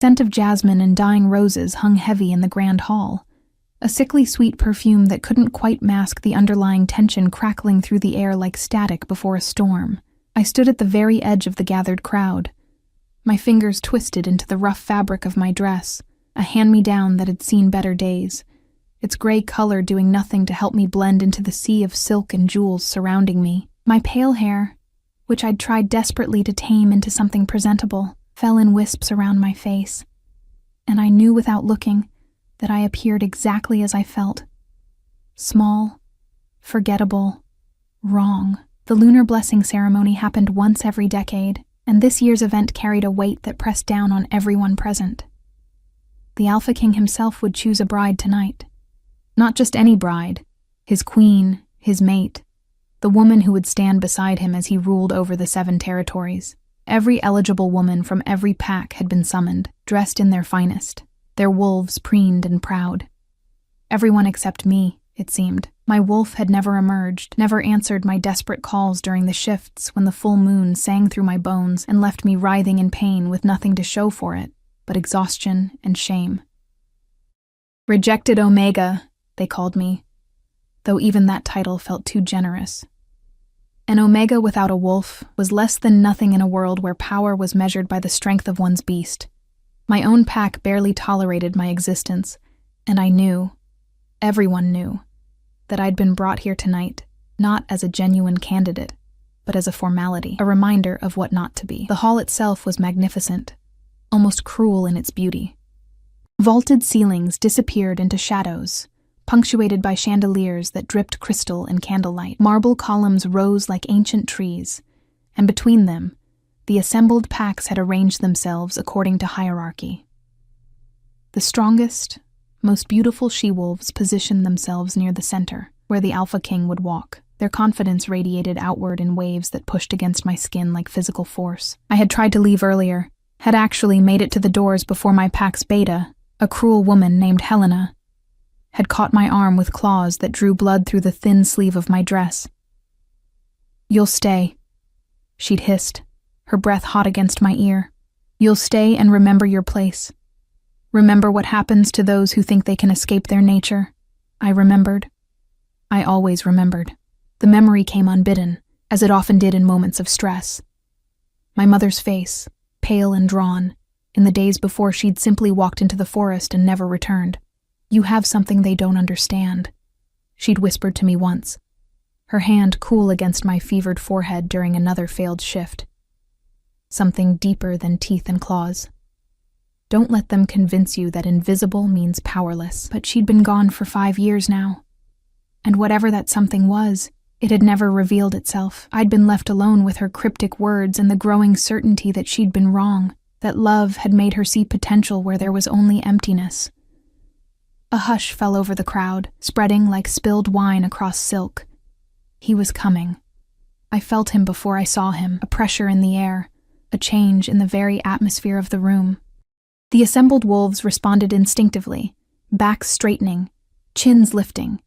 Scent of jasmine and dying roses hung heavy in the grand hall, a sickly sweet perfume that couldn't quite mask the underlying tension crackling through the air like static before a storm. I stood at the very edge of the gathered crowd, my fingers twisted into the rough fabric of my dress, a hand-me-down that had seen better days, its gray color doing nothing to help me blend into the sea of silk and jewels surrounding me. My pale hair, which I'd tried desperately to tame into something presentable, fell in wisps around my face, and I knew without looking that I appeared exactly as I felt. Small, forgettable, wrong. The lunar blessing ceremony happened once every decade, and this year's event carried a weight that pressed down on everyone present. The Alpha King himself would choose a bride tonight. Not just any bride, his queen, his mate, the woman who would stand beside him as he ruled over the 7 territories. Every eligible woman from every pack had been summoned, dressed in their finest, their wolves preened and proud. Everyone except me, it seemed. My wolf had never emerged, never answered my desperate calls during the shifts when the full moon sang through my bones and left me writhing in pain with nothing to show for it but exhaustion and shame. Rejected Omega, they called me, though even that title felt too generous. An Omega without a wolf was less than nothing in a world where power was measured by the strength of one's beast. My own pack barely tolerated my existence, and I knew, everyone knew, that I'd been brought here tonight, not as a genuine candidate, but as a formality, a reminder of what not to be. The hall itself was magnificent, almost cruel in its beauty. Vaulted ceilings disappeared into shadows, punctuated by chandeliers that dripped crystal and candlelight. Marble columns rose like ancient trees, and between them, the assembled packs had arranged themselves according to hierarchy. The strongest, most beautiful she-wolves positioned themselves near the center, where the Alpha King would walk. Their confidence radiated outward in waves that pushed against my skin like physical force. I had tried to leave earlier, had actually made it to the doors before my pack's beta, a cruel woman named Helena, had caught my arm with claws that drew blood through the thin sleeve of my dress. "You'll stay," she'd hissed, her breath hot against my ear. "You'll stay and remember your place. Remember what happens to those who think they can escape their nature." I remembered. I always remembered. The memory came unbidden, as it often did in moments of stress. My mother's face, pale and drawn, in the days before she'd simply walked into the forest and never returned. "You have something they don't understand," she'd whispered to me once, her hand cool against my fevered forehead during another failed shift. "Something deeper than teeth and claws. Don't let them convince you that invisible means powerless." But she'd been gone for 5 years now. And whatever that something was, it had never revealed itself. I'd been left alone with her cryptic words and the growing certainty that she'd been wrong, that love had made her see potential where there was only emptiness. A hush fell over the crowd, spreading like spilled wine across silk. He was coming. I felt him before I saw him, a pressure in the air, a change in the very atmosphere of the room. The assembled wolves responded instinctively, backs straightening, chins lifting,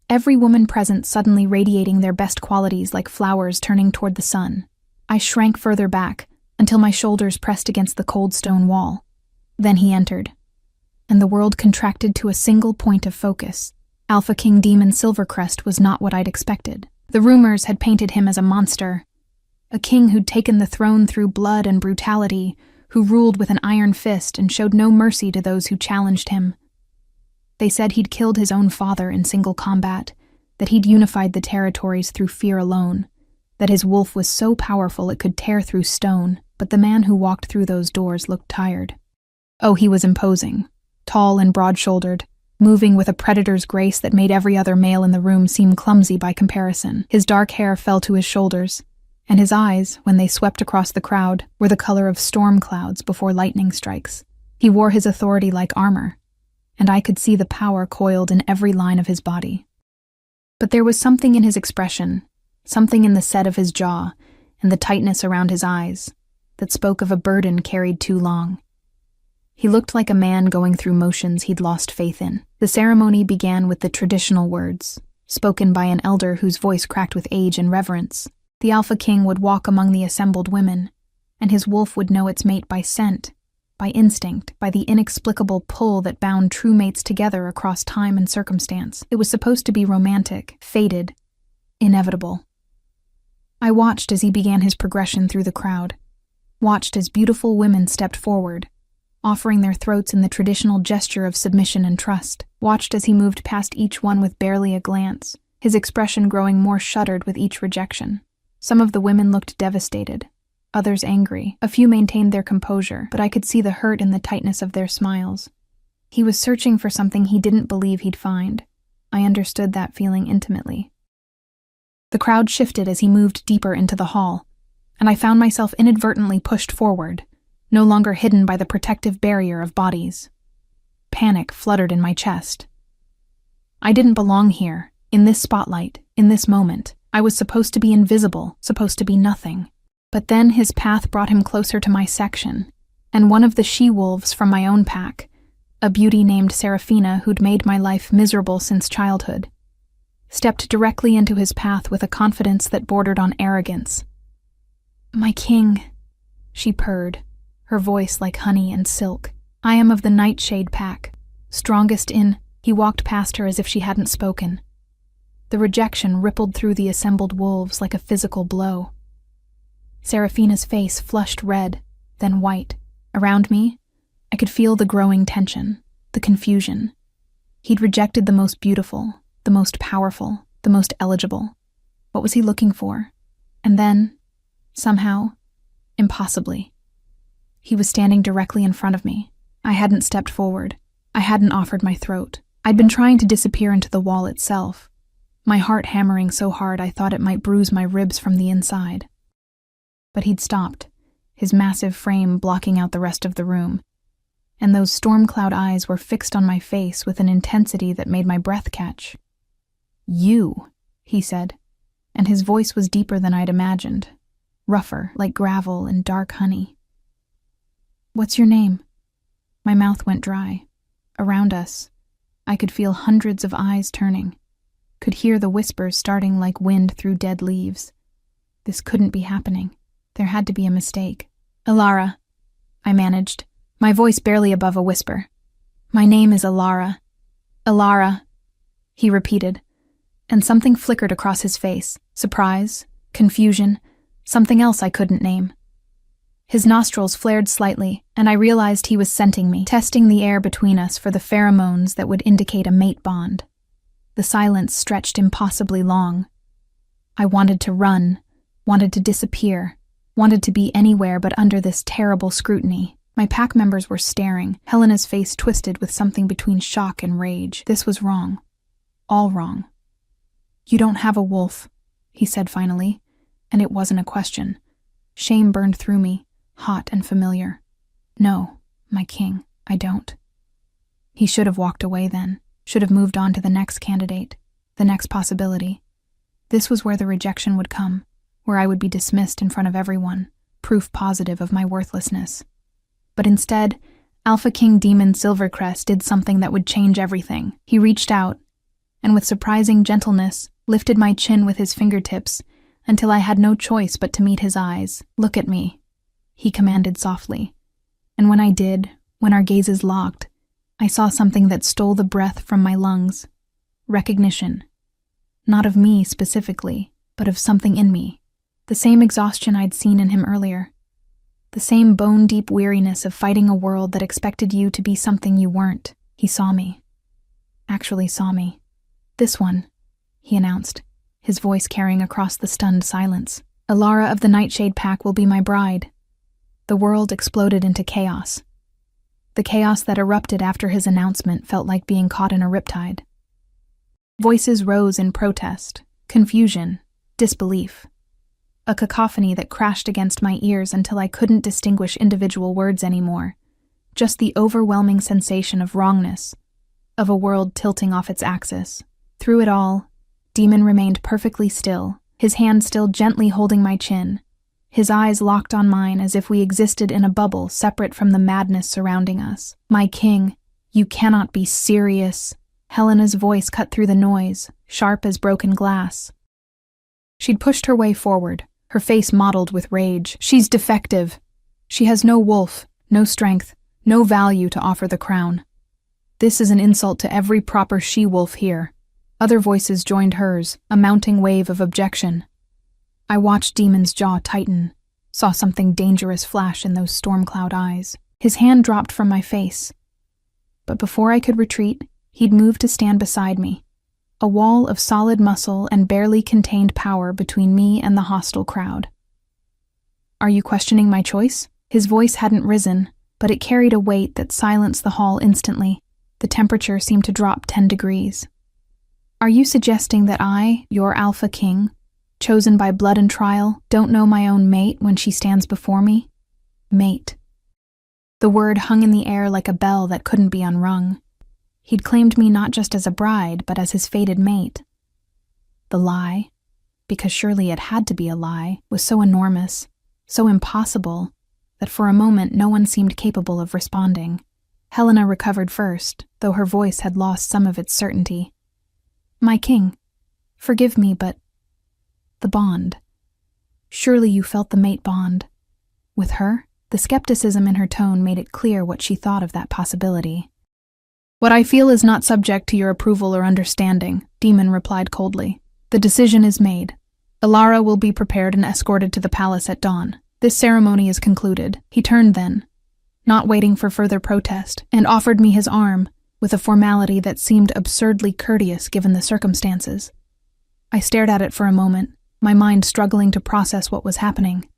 every woman present suddenly radiating their best qualities like flowers turning toward the sun. I shrank further back until my shoulders pressed against the cold stone wall. Then he entered, and the world contracted to a single point of focus. Alpha King Demon Silvercrest was not what I'd expected. The rumors had painted him as a monster, a king who'd taken the throne through blood and brutality, who ruled with an iron fist and showed no mercy to those who challenged him. They said he'd killed his own father in single combat, that he'd unified the territories through fear alone, that his wolf was so powerful it could tear through stone, but the man who walked through those doors looked tired. Oh, he was imposing, tall and broad-shouldered, moving with a predator's grace that made every other male in the room seem clumsy by comparison. His dark hair fell to his shoulders, and his eyes, when they swept across the crowd, were the color of storm clouds before lightning strikes. He wore his authority like armor, and I could see the power coiled in every line of his body. But there was something in his expression, something in the set of his jaw and the tightness around his eyes, that spoke of a burden carried too long. He looked like a man going through motions he'd lost faith in. The ceremony began with the traditional words, spoken by an elder whose voice cracked with age and reverence. The Alpha King would walk among the assembled women, and his wolf would know its mate by scent, by instinct, by the inexplicable pull that bound true mates together across time and circumstance. It was supposed to be romantic, fated, inevitable. I watched as he began his progression through the crowd, watched as beautiful women stepped forward, offering their throats in the traditional gesture of submission and trust, watched as he moved past each one with barely a glance, his expression growing more shuttered with each rejection. Some of the women looked devastated, others angry. A few maintained their composure, but I could see the hurt in the tightness of their smiles. He was searching for something he didn't believe he'd find. I understood that feeling intimately. The crowd shifted as he moved deeper into the hall, and I found myself inadvertently pushed forward, no longer hidden by the protective barrier of bodies. Panic fluttered in my chest. I didn't belong here, in this spotlight, in this moment. I was supposed to be invisible, supposed to be nothing. But then his path brought him closer to my section, and one of the she-wolves from my own pack, a beauty named Seraphina who'd made my life miserable since childhood, stepped directly into his path with a confidence that bordered on arrogance. "My king," she purred, her voice like honey and silk. "I am of the Nightshade pack, strongest in—" He walked past her as if she hadn't spoken. The rejection rippled through the assembled wolves like a physical blow. Seraphina's face flushed red, then white. Around me, I could feel the growing tension, the confusion. He'd rejected the most beautiful, the most powerful, the most eligible. What was he looking for? And then, somehow, impossibly, he was standing directly in front of me. I hadn't stepped forward. I hadn't offered my throat. I'd been trying to disappear into the wall itself, my heart hammering so hard I thought it might bruise my ribs from the inside. But he'd stopped, his massive frame blocking out the rest of the room, and those storm cloud eyes were fixed on my face with an intensity that made my breath catch. "You," he said, and his voice was deeper than I'd imagined, rougher, like gravel and dark honey. "What's your name?" My mouth went dry. Around us, I could feel hundreds of eyes turning, could hear the whispers starting like wind through dead leaves. This couldn't be happening. There had to be a mistake. "Alara," I managed, my voice barely above a whisper. "My name is Alara." "Alara," he repeated, and something flickered across his face. Surprise, confusion, something else I couldn't name. His nostrils flared slightly, and I realized he was scenting me, testing the air between us for the pheromones that would indicate a mate bond. The silence stretched impossibly long. I wanted to run, wanted to disappear, wanted to be anywhere but under this terrible scrutiny. My pack members were staring, Helena's face twisted with something between shock and rage. This was wrong. All wrong. "You don't have a wolf," he said finally, and it wasn't a question. Shame burned through me, hot and familiar. "No, my king, I don't." He should have walked away then, should have moved on to the next candidate, the next possibility. This was where the rejection would come, where I would be dismissed in front of everyone, proof positive of my worthlessness. But instead, Alpha King Demon Silvercrest did something that would change everything. He reached out, and with surprising gentleness, lifted my chin with his fingertips until I had no choice but to meet his eyes. "Look at me," he commanded softly. And when I did, when our gazes locked, I saw something that stole the breath from my lungs. Recognition. Not of me specifically, but of something in me. The same exhaustion I'd seen in him earlier. The same bone-deep weariness of fighting a world that expected you to be something you weren't. He saw me. Actually saw me. "This one," he announced, his voice carrying across the stunned silence. "Alara of the Nightshade Pack will be my bride." The world exploded into chaos. The chaos that erupted after his announcement felt like being caught in a riptide. Voices rose in protest, confusion, disbelief. A cacophony that crashed against my ears until I couldn't distinguish individual words anymore. Just the overwhelming sensation of wrongness, of a world tilting off its axis. Through it all, Demon remained perfectly still, his hand still gently holding my chin, his eyes locked on mine as if we existed in a bubble separate from the madness surrounding us. "My king, you cannot be serious." Helena's voice cut through the noise, sharp as broken glass. She'd pushed her way forward, her face mottled with rage. "She's defective. She has no wolf, no strength, No value to offer the crown. This is an insult to every proper she-wolf here. Other voices joined hers, a mounting wave of objection. I watched Demon's jaw tighten, saw something dangerous flash in those storm cloud eyes. His hand dropped from my face. But before I could retreat, he'd moved to stand beside me, a wall of solid muscle and barely contained power between me and the hostile crowd. Are you questioning my choice? His voice hadn't risen, but it carried a weight that silenced the hall instantly. The temperature seemed to drop 10 degrees. Are you suggesting that I, your alpha king, chosen by blood and trial, don't know my own mate when she stands before me? Mate. The word hung in the air like a bell that couldn't be unrung. He'd claimed me not just as a bride, but as his fated mate. The lie, because surely it had to be a lie, was so enormous, so impossible, that for a moment no one seemed capable of responding. Helena recovered first, though her voice had lost some of its certainty. My king, forgive me, but the bond. Surely you felt the mate bond. With her? The skepticism in her tone made it clear what she thought of that possibility. What I feel is not subject to your approval or understanding, Demon replied coldly. The decision is made. Ilara will be prepared and escorted to the palace at dawn. This ceremony is concluded. He turned then, not waiting for further protest, and offered me his arm, with a formality that seemed absurdly courteous given the circumstances. I stared at it for a moment, my mind struggling to process what was happening.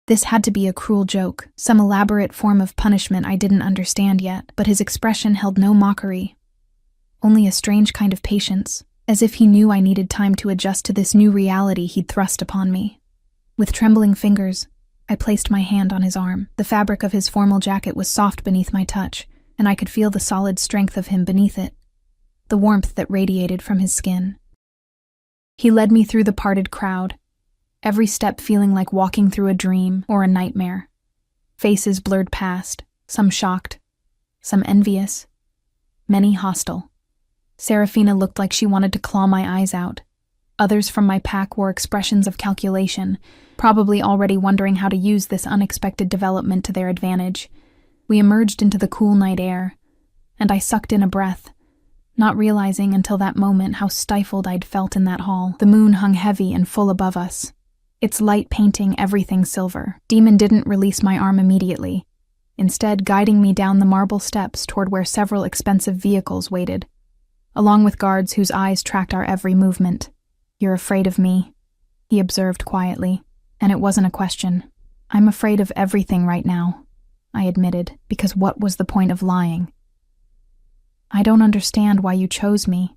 This had to be a cruel joke, some elaborate form of punishment I didn't understand yet, but his expression held no mockery, only a strange kind of patience, as if he knew I needed time to adjust to this new reality he'd thrust upon me. With trembling fingers, I placed my hand on his arm. The fabric of his formal jacket was soft beneath my touch, and I could feel the solid strength of him beneath it, the warmth that radiated from his skin. He led me through the parted crowd, every step feeling like walking through a dream or a nightmare. Faces blurred past, some shocked, some envious, many hostile. Serafina looked like she wanted to claw my eyes out. Others from my pack wore expressions of calculation, probably already wondering how to use this unexpected development to their advantage. We emerged into the cool night air, and I sucked in a breath, not realizing until that moment how stifled I'd felt in that hall. The moon hung heavy and full above us, its light painting everything silver. Demon didn't release my arm immediately, instead guiding me down the marble steps toward where several expensive vehicles waited, along with guards whose eyes tracked our every movement. You're afraid of me, he observed quietly, and it wasn't a question. I'm afraid of everything right now, I admitted, because what was the point of lying? I don't understand why you chose me.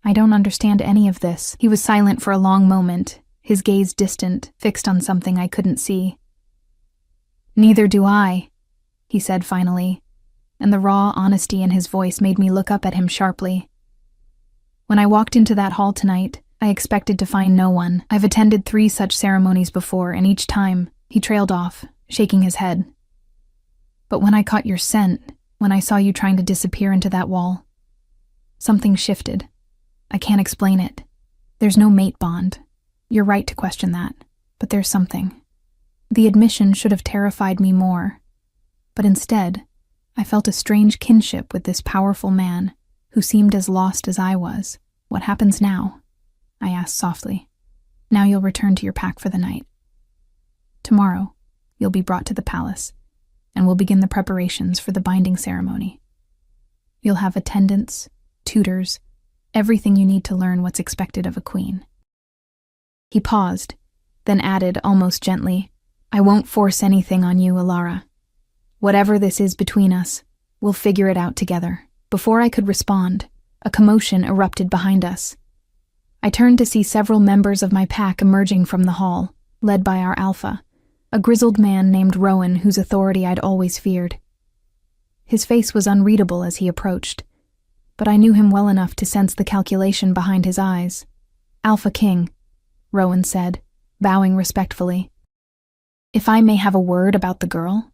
I don't understand any of this. He was silent for a long moment, his gaze distant, fixed on something I couldn't see. Neither do I, he said finally, and the raw honesty in his voice made me look up at him sharply. When I walked into that hall tonight, I expected to find no one. I've attended 3 such ceremonies before, and each time, he trailed off, shaking his head. But when I caught your scent, when I saw you trying to disappear into that wall, something shifted. I can't explain it. There's no mate bond. You're right to question that, but there's something. The admission should have terrified me more, but instead, I felt a strange kinship with this powerful man who seemed as lost as I was. What happens now? I asked softly. Now you'll return to your pack for the night. Tomorrow, you'll be brought to the palace, and we'll begin the preparations for the binding ceremony. You'll have attendants, tutors, everything you need to learn what's expected of a queen. He paused, then added almost gently, I won't force anything on you, Ilara. Whatever this is between us, we'll figure it out together. Before I could respond, a commotion erupted behind us. I turned to see several members of my pack emerging from the hall, led by our alpha, a grizzled man named Rowan whose authority I'd always feared. His face was unreadable as he approached, but I knew him well enough to sense the calculation behind his eyes. Alpha King, Rowan said, bowing respectfully. If I may have a word about the girl?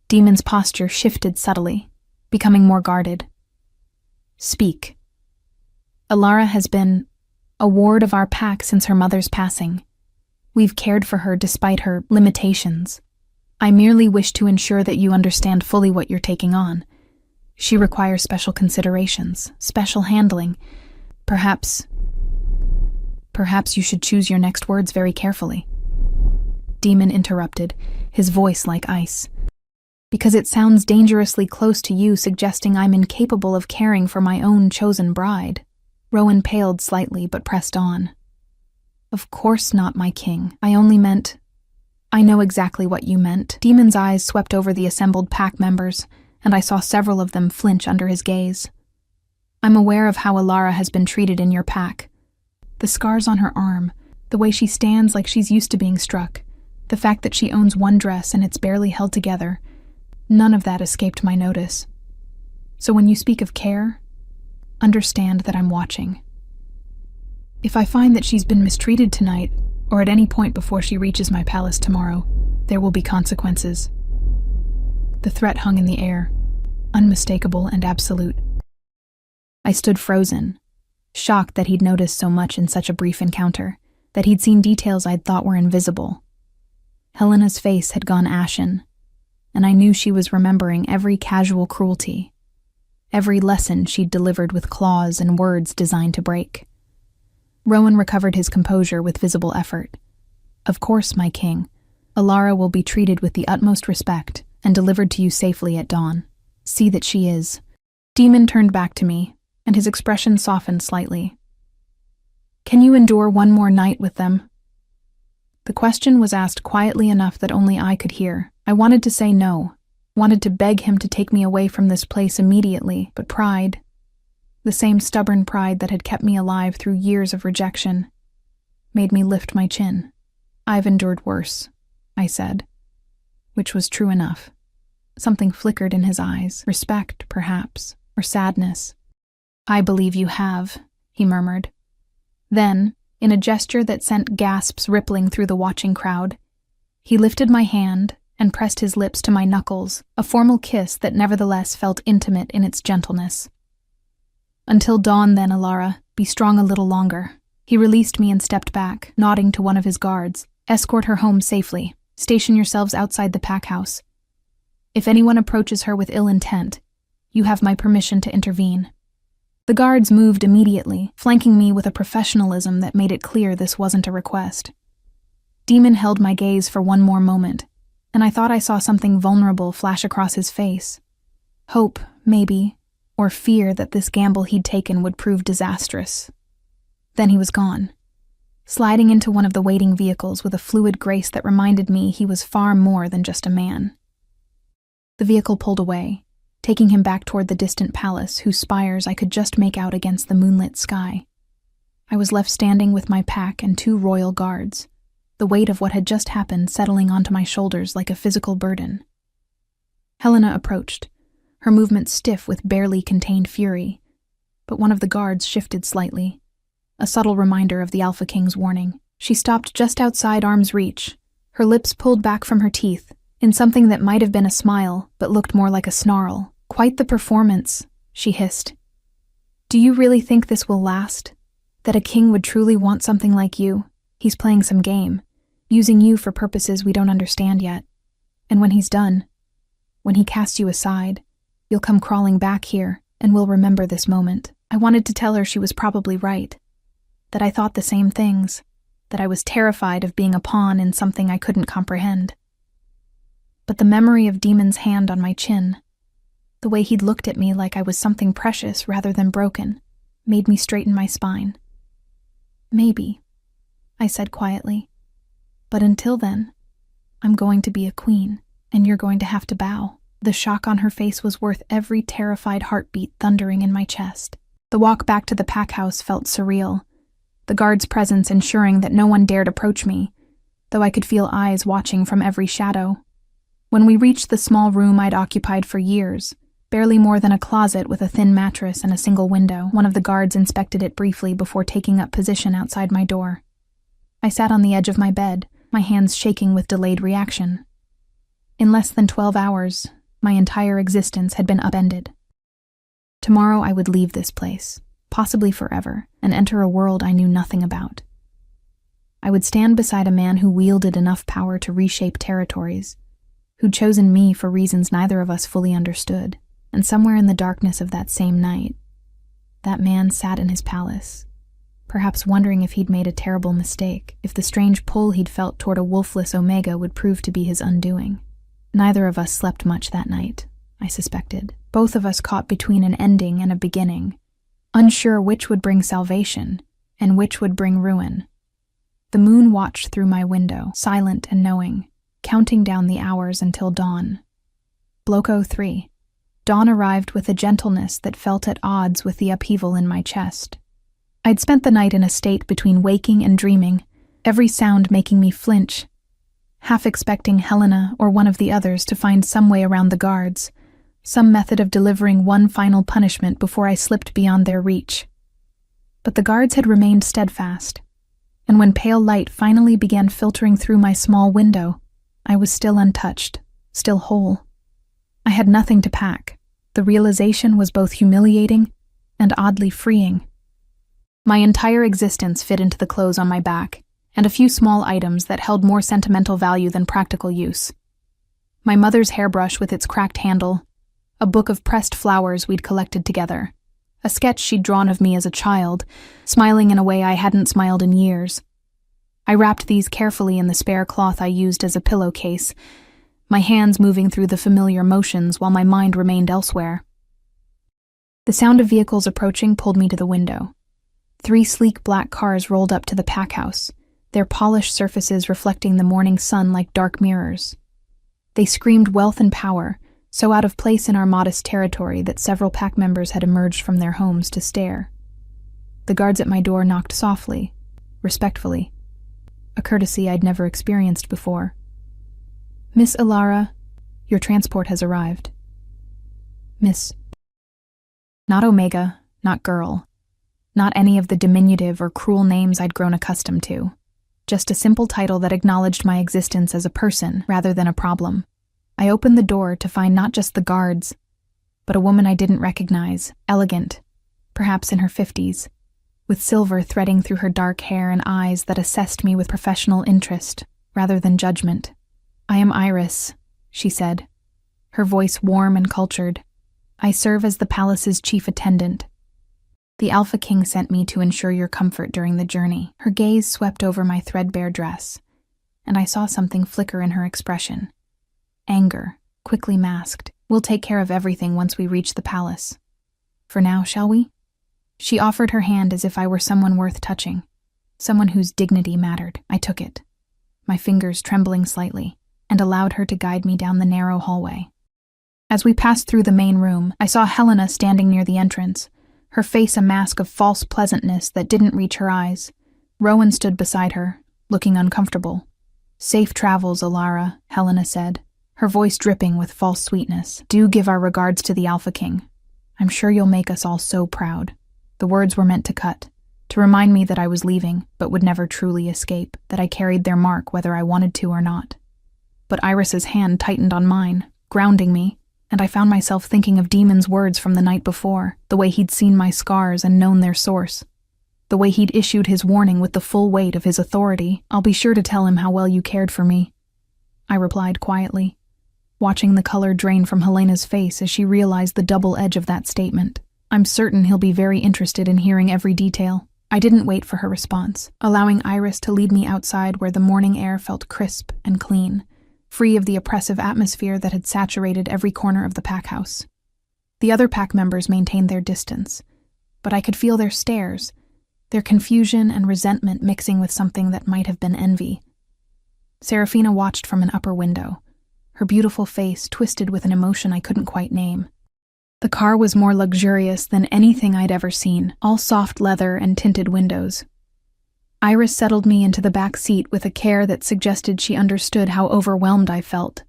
Demon's posture shifted subtly, becoming more guarded. Speak. Ilara has been a ward of our pack since her mother's passing. We've cared for her despite her limitations. I merely wish to ensure that you understand fully what you're taking on. She requires special considerations, special handling. Perhaps you should choose your next words very carefully." Demon interrupted, his voice like ice. "Because it sounds dangerously close to you, suggesting I'm incapable of caring for my own chosen bride." Rowan paled slightly but pressed on. "Of course not, my king. I only meant—" "I know exactly what you meant." Demon's eyes swept over the assembled pack members, and I saw several of them flinch under his gaze. "I'm aware of how Alara has been treated in your pack. The scars on her arm, the way she stands like she's used to being struck, the fact that she owns one dress and it's barely held together, none of that escaped my notice. So when you speak of care, understand that I'm watching. If I find that she's been mistreated tonight, or at any point before she reaches my palace tomorrow, there will be consequences." The threat hung in the air, unmistakable and absolute. I stood frozen, shocked that he'd noticed so much in such a brief encounter, that he'd seen details I'd thought were invisible. Helena's face had gone ashen, and I knew she was remembering every casual cruelty, every lesson she'd delivered with claws and words designed to break. Rowan recovered his composure with visible effort. "Of course, my king. Alara will be treated with the utmost respect and delivered to you safely at dawn. See that she is." Demon turned back to me, and his expression softened slightly. "Can you endure one more night with them?" The question was asked quietly enough that only I could hear. I wanted to say no, wanted to beg him to take me away from this place immediately, but pride, the same stubborn pride that had kept me alive through years of rejection, made me lift my chin. "I've endured worse," I said, which was true enough. Something flickered in his eyes, respect, perhaps, or sadness. "I believe you have," he murmured. Then, in a gesture that sent gasps rippling through the watching crowd, he lifted my hand and pressed his lips to my knuckles, a formal kiss that nevertheless felt intimate in its gentleness. "Until dawn then, Alara, be strong a little longer." He released me and stepped back, nodding to one of his guards. "Escort her home safely. Station yourselves outside the pack house. If anyone approaches her with ill intent, you have my permission to intervene." The guards moved immediately, flanking me with a professionalism that made it clear this wasn't a request. Demon held my gaze for one more moment, and I thought I saw something vulnerable flash across his face. Hope, maybe, or fear that this gamble he'd taken would prove disastrous. Then he was gone, sliding into one of the waiting vehicles with a fluid grace that reminded me he was far more than just a man. The vehicle pulled away, taking him back toward the distant palace whose spires I could just make out against the moonlit sky. I was left standing with my pack and 2 royal guards, the weight of what had just happened settling onto my shoulders like a physical burden. Helena approached, her movements stiff with barely contained fury, but one of the guards shifted slightly, a subtle reminder of the Alpha King's warning. She stopped just outside arm's reach, her lips pulled back from her teeth, in something that might have been a smile, but looked more like a snarl. "Quite the performance," she hissed. "Do you really think this will last? That a king would truly want something like you? He's playing some game, using you for purposes we don't understand yet. And when he's done, when he casts you aside, you'll come crawling back here, and we'll remember this moment." I wanted to tell her she was probably right, that I thought the same things, that I was terrified of being a pawn in something I couldn't comprehend. But the memory of Demon's hand on my chin, the way he'd looked at me like I was something precious rather than broken, made me straighten my spine. "Maybe," I said quietly, "but until then, I'm going to be a queen, and you're going to have to bow." The shock on her face was worth every terrified heartbeat thundering in my chest. The walk back to the pack house felt surreal, the guard's presence ensuring that no one dared approach me, though I could feel eyes watching from every shadow. When we reached the small room I'd occupied for years, barely more than a closet with a thin mattress and a single window, one of the guards inspected it briefly before taking up position outside my door. I sat on the edge of my bed, my hands shaking with delayed reaction. In less than 12 hours, my entire existence had been upended. Tomorrow I would leave this place, possibly forever, and enter a world I knew nothing about. I would stand beside a man who wielded enough power to reshape territories, who'd chosen me for reasons neither of us fully understood. And somewhere in the darkness of that same night, that man sat in his palace, perhaps wondering if he'd made a terrible mistake, if the strange pull he'd felt toward a wolfless Omega would prove to be his undoing. Neither of us slept much that night, I suspected, both of us caught between an ending and a beginning, unsure which would bring salvation and which would bring ruin. The moon watched through my window, silent and knowing, counting down the hours until dawn. Bloco 3. Dawn arrived with a gentleness that felt at odds with the upheaval in my chest. I'd spent the night in a state between waking and dreaming, every sound making me flinch, half expecting Helena or one of the others to find some way around the guards, some method of delivering one final punishment before I slipped beyond their reach. But the guards had remained steadfast, and when pale light finally began filtering through my small window, I was still untouched, still whole. I had nothing to pack. The realization was both humiliating and oddly freeing. My entire existence fit into the clothes on my back, and a few small items that held more sentimental value than practical use. My mother's hairbrush with its cracked handle, a book of pressed flowers we'd collected together, a sketch she'd drawn of me as a child, smiling in a way I hadn't smiled in years. I wrapped these carefully in the spare cloth I used as a pillowcase, my hands moving through the familiar motions while my mind remained elsewhere. The sound of vehicles approaching pulled me to the window. 3 sleek black cars rolled up to the pack house, their polished surfaces reflecting the morning sun like dark mirrors. They screamed wealth and power, so out of place in our modest territory that several pack members had emerged from their homes to stare. The guards at my door knocked softly, respectfully, a courtesy I'd never experienced before. "Miss Ilara, your transport has arrived." Miss. Not Omega, not girl, not any of the diminutive or cruel names I'd grown accustomed to. Just a simple title that acknowledged my existence as a person rather than a problem. I opened the door to find not just the guards, but a woman I didn't recognize, elegant, perhaps in her 50s, with silver threading through her dark hair and eyes that assessed me with professional interest rather than judgment. "I am Iris," she said, her voice warm and cultured. "I serve as the palace's chief attendant. The Alpha King sent me to ensure your comfort during the journey." Her gaze swept over my threadbare dress, and I saw something flicker in her expression. Anger, quickly masked. "We'll take care of everything once we reach the palace. For now, shall we?" She offered her hand as if I were someone worth touching, someone whose dignity mattered. I took it, my fingers trembling slightly, and allowed her to guide me down the narrow hallway. As we passed through the main room, I saw Helena standing near the entrance, her face a mask of false pleasantness that didn't reach her eyes. Rowan stood beside her, looking uncomfortable. "Safe travels, Ilara," Helena said, her voice dripping with false sweetness. "Do give our regards to the Alpha King. I'm sure you'll make us all so proud." The words were meant to cut, to remind me that I was leaving, but would never truly escape, that I carried their mark whether I wanted to or not. But Iris's hand tightened on mine, grounding me, and I found myself thinking of Demon's words from the night before, the way he'd seen my scars and known their source, the way he'd issued his warning with the full weight of his authority. "I'll be sure to tell him how well you cared for me," I replied quietly, watching the color drain from Helena's face as she realized the double edge of that statement. "I'm certain he'll be very interested in hearing every detail." I didn't wait for her response, allowing Iris to lead me outside where the morning air felt crisp and clean, free of the oppressive atmosphere that had saturated every corner of the pack house. The other pack members maintained their distance, but I could feel their stares, their confusion and resentment mixing with something that might have been envy. Serafina watched from an upper window, her beautiful face twisted with an emotion I couldn't quite name. The car was more luxurious than anything I'd ever seen, all soft leather and tinted windows. Iris settled me into the back seat with a care that suggested she understood how overwhelmed I felt,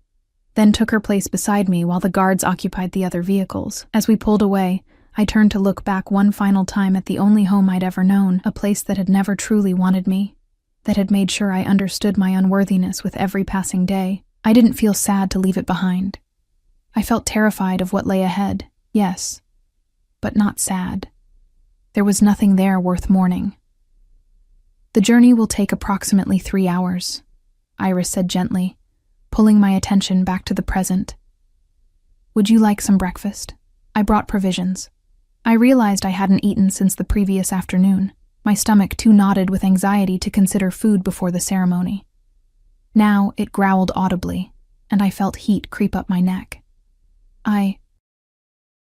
then took her place beside me while the guards occupied the other vehicles. As we pulled away, I turned to look back one final time at the only home I'd ever known, a place that had never truly wanted me, that had made sure I understood my unworthiness with every passing day. I didn't feel sad to leave it behind. I felt terrified of what lay ahead, yes, but not sad. There was nothing there worth mourning. "The journey will take approximately 3 hours," Iris said gently, pulling my attention back to the present. "Would you like some breakfast? I brought provisions." I realized I hadn't eaten since the previous afternoon, my stomach too knotted with anxiety to consider food before the ceremony. Now it growled audibly, and I felt heat creep up my neck.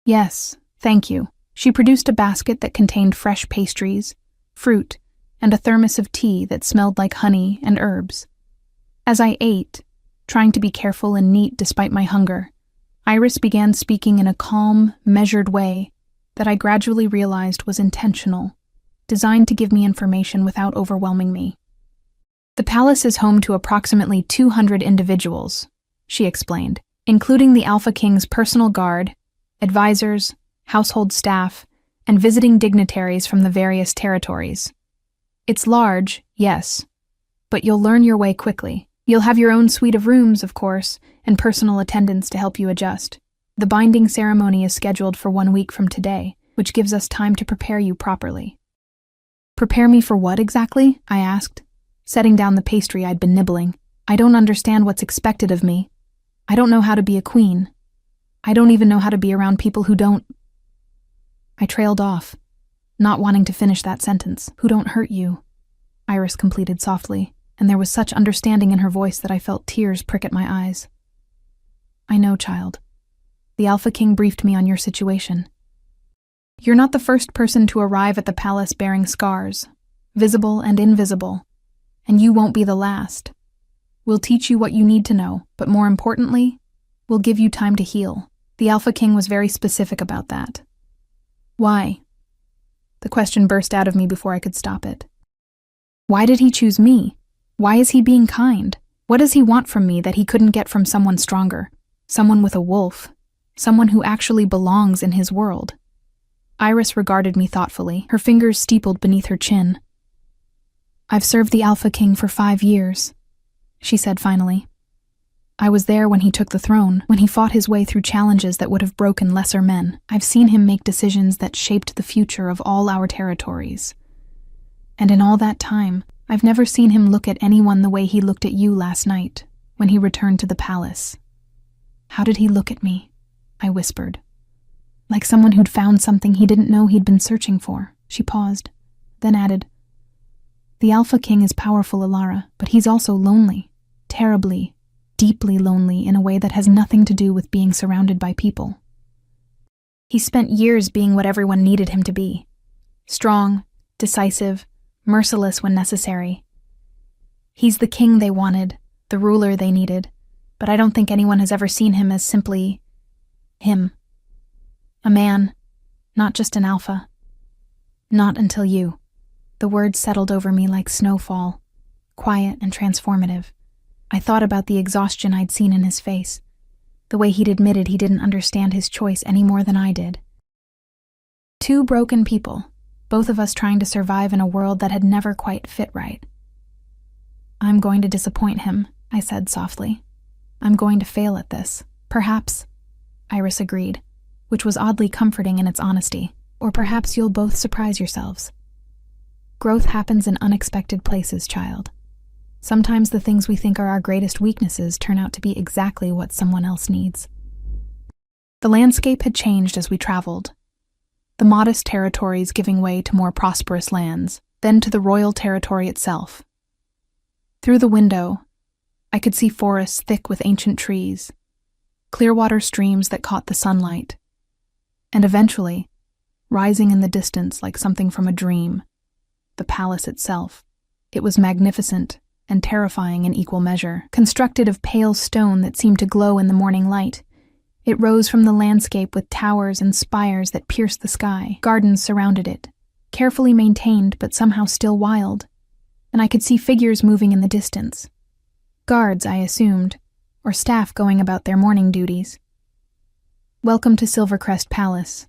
Yes, thank you." She produced a basket that contained fresh pastries, fruit, and a thermos of tea that smelled like honey and herbs. As I ate, trying to be careful and neat despite my hunger, Iris began speaking in a calm, measured way that I gradually realized was intentional, designed to give me information without overwhelming me. "The palace is home to approximately 200 individuals," she explained, "including the Alpha King's personal guard, advisors, household staff, and visiting dignitaries from the various territories. It's large, yes, but you'll learn your way quickly. You'll have your own suite of rooms, of course, and personal attendants to help you adjust. The binding ceremony is scheduled for 1 week from today, which gives us time to prepare you properly." "Prepare me for what exactly?" I asked, setting down the pastry I'd been nibbling. "I don't understand what's expected of me. I don't know how to be a queen. I don't even know how to be around people who don't—" I trailed off, not wanting to finish that sentence. "Who don't hurt you," Iris completed softly, and there was such understanding in her voice that I felt tears prick at my eyes. "I know, child. The Alpha King briefed me on your situation. You're not the first person to arrive at the palace bearing scars, visible and invisible, and you won't be the last. We'll teach you what you need to know, but more importantly, we'll give you time to heal." The Alpha King was very specific about that. "Why?" The question burst out of me before I could stop it. Why did he choose me? Why is he being kind? What does he want from me that he couldn't get from someone stronger? Someone with a wolf? Someone who actually belongs in his world? Iris regarded me thoughtfully, her fingers steepled beneath her chin. "I've served the Alpha King for 5 years, she said finally. "I was there when he took the throne, when he fought his way through challenges that would have broken lesser men. I've seen him make decisions that shaped the future of all our territories. And in all that time, I've never seen him look at anyone the way he looked at you last night, when he returned to the palace." "How did he look at me?" I whispered. "Like someone who'd found something he didn't know he'd been searching for." She paused, then added, "The Alpha King is powerful, Alara, but he's also lonely, terribly, deeply lonely in a way that has nothing to do with being surrounded by people. He spent years being what everyone needed him to be. Strong, decisive, merciless when necessary. He's the king they wanted, the ruler they needed, but I don't think anyone has ever seen him as simply him. A man, not just an alpha. Not until you." The words settled over me like snowfall, quiet and transformative. I thought about the exhaustion I'd seen in his face, the way he'd admitted he didn't understand his choice any more than I did. 2 broken people, both of us trying to survive in a world that had never quite fit right. "I'm going to disappoint him," I said softly. "I'm going to fail at this. Perhaps," Iris agreed, which was oddly comforting in its honesty. "Or perhaps you'll both surprise yourselves. Growth happens in unexpected places, child. Sometimes the things we think are our greatest weaknesses turn out to be exactly what someone else needs." The landscape had changed as we traveled. The modest territories giving way to more prosperous lands, then to the royal territory itself. Through the window, I could see forests thick with ancient trees, clear water streams that caught the sunlight, and eventually, rising in the distance like something from a dream, the palace itself. It was magnificent and terrifying in equal measure, constructed of pale stone that seemed to glow in the morning light. It rose from the landscape with towers and spires that pierced the sky. Gardens surrounded it, carefully maintained but somehow still wild, and I could see figures moving in the distance. Guards, I assumed, or staff going about their morning duties. "Welcome to Silvercrest Palace,"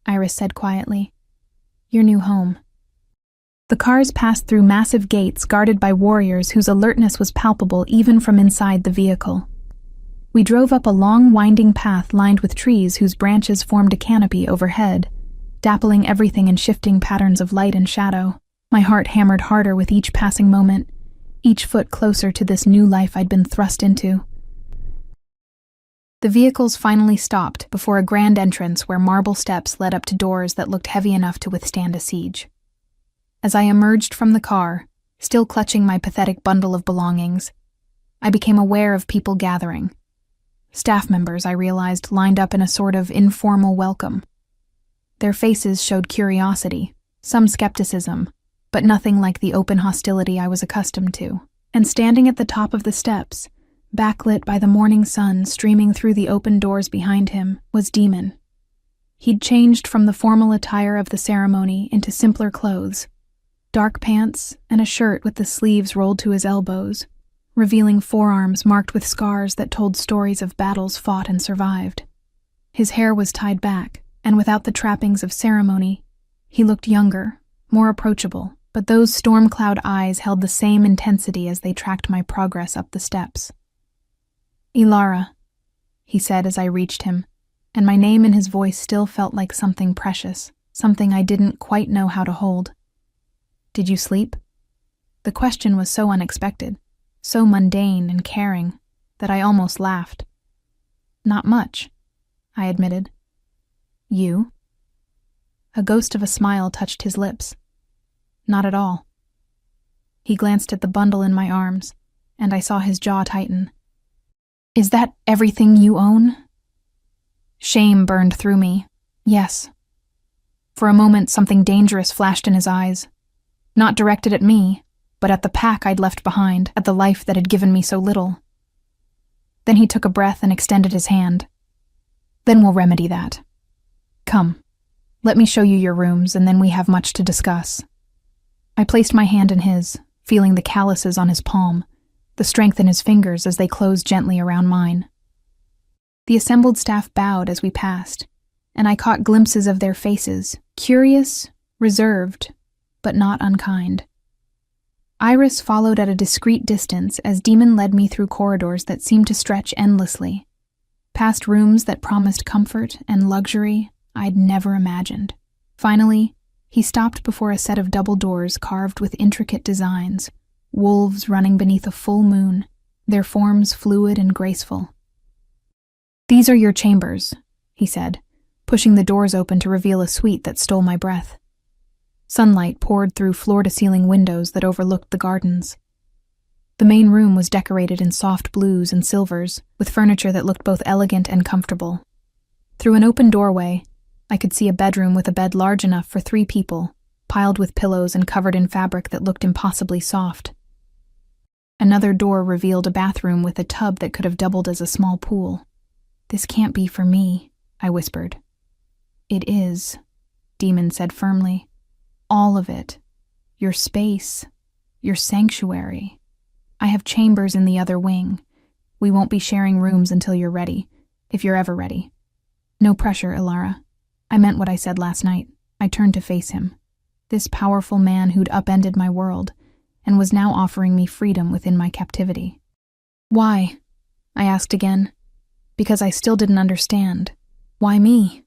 Iris said quietly. "Your new home." The cars passed through massive gates guarded by warriors whose alertness was palpable even from inside the vehicle. We drove up a long, winding path lined with trees whose branches formed a canopy overhead, dappling everything in shifting patterns of light and shadow. My heart hammered harder with each passing moment, each foot closer to this new life I'd been thrust into. The vehicles finally stopped before a grand entrance where marble steps led up to doors that looked heavy enough to withstand a siege. As I emerged from the car, still clutching my pathetic bundle of belongings, I became aware of people gathering. Staff members, I realized, lined up in a sort of informal welcome. Their faces showed curiosity, some skepticism, but nothing like the open hostility I was accustomed to. And standing at the top of the steps, backlit by the morning sun streaming through the open doors behind him, was Demon. He'd changed from the formal attire of the ceremony into simpler clothes, dark pants and a shirt with the sleeves rolled to his elbows, revealing forearms marked with scars that told stories of battles fought and survived. His hair was tied back, and without the trappings of ceremony, he looked younger, more approachable, but those storm-cloud eyes held the same intensity as they tracked my progress up the steps. "Ilara," he said as I reached him, and my name in his voice still felt like something precious, something I didn't quite know how to hold. "Did you sleep?" The question was so unexpected, so mundane and caring, that I almost laughed. "Not much," I admitted. "You?" A ghost of a smile touched his lips. "Not at all." He glanced at the bundle in my arms, and I saw his jaw tighten. "Is that everything you own?" Shame burned through me. Yes. For a moment, something dangerous flashed in his eyes. Not directed at me, but at the pack I'd left behind, at the life that had given me so little. Then he took a breath and extended his hand. "Then we'll remedy that. Come, let me show you your rooms, and then we have much to discuss." I placed my hand in his, feeling the calluses on his palm, the strength in his fingers as they closed gently around mine. The assembled staff bowed as we passed, and I caught glimpses of their faces, curious, reserved, but not unkind. Iris followed at a discreet distance as Demon led me through corridors that seemed to stretch endlessly, past rooms that promised comfort and luxury I'd never imagined. Finally, he stopped before a set of double doors carved with intricate designs, wolves running beneath a full moon, their forms fluid and graceful. "These are your chambers," he said, pushing the doors open to reveal a suite that stole my breath. Sunlight poured through floor-to-ceiling windows that overlooked the gardens. The main room was decorated in soft blues and silvers, with furniture that looked both elegant and comfortable. Through an open doorway, I could see a bedroom with a bed large enough for 3 people, piled with pillows and covered in fabric that looked impossibly soft. Another door revealed a bathroom with a tub that could have doubled as a small pool. "This can't be for me," I whispered. "It is," Demon said firmly. "All of it. Your space. Your sanctuary. I have chambers in the other wing. We won't be sharing rooms until you're ready, if you're ever ready. No pressure, Ilara. I meant what I said last night." I turned to face him. This powerful man who'd upended my world, and was now offering me freedom within my captivity. "Why?" I asked again, because I still didn't understand. Why me?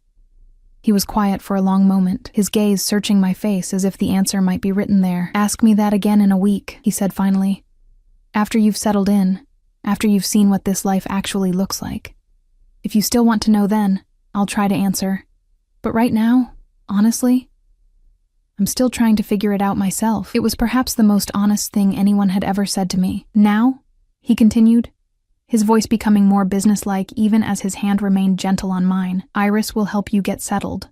He was quiet for a long moment, his gaze searching my face as if the answer might be written there. "Ask me that again in a week," he said finally. "After you've settled in, after you've seen what this life actually looks like. If you still want to know then, I'll try to answer. But right now, honestly, I'm still trying to figure it out myself." It was perhaps the most honest thing anyone had ever said to me. "Now," he continued, his voice becoming more businesslike even as his hand remained gentle on mine, "Iris will help you get settled.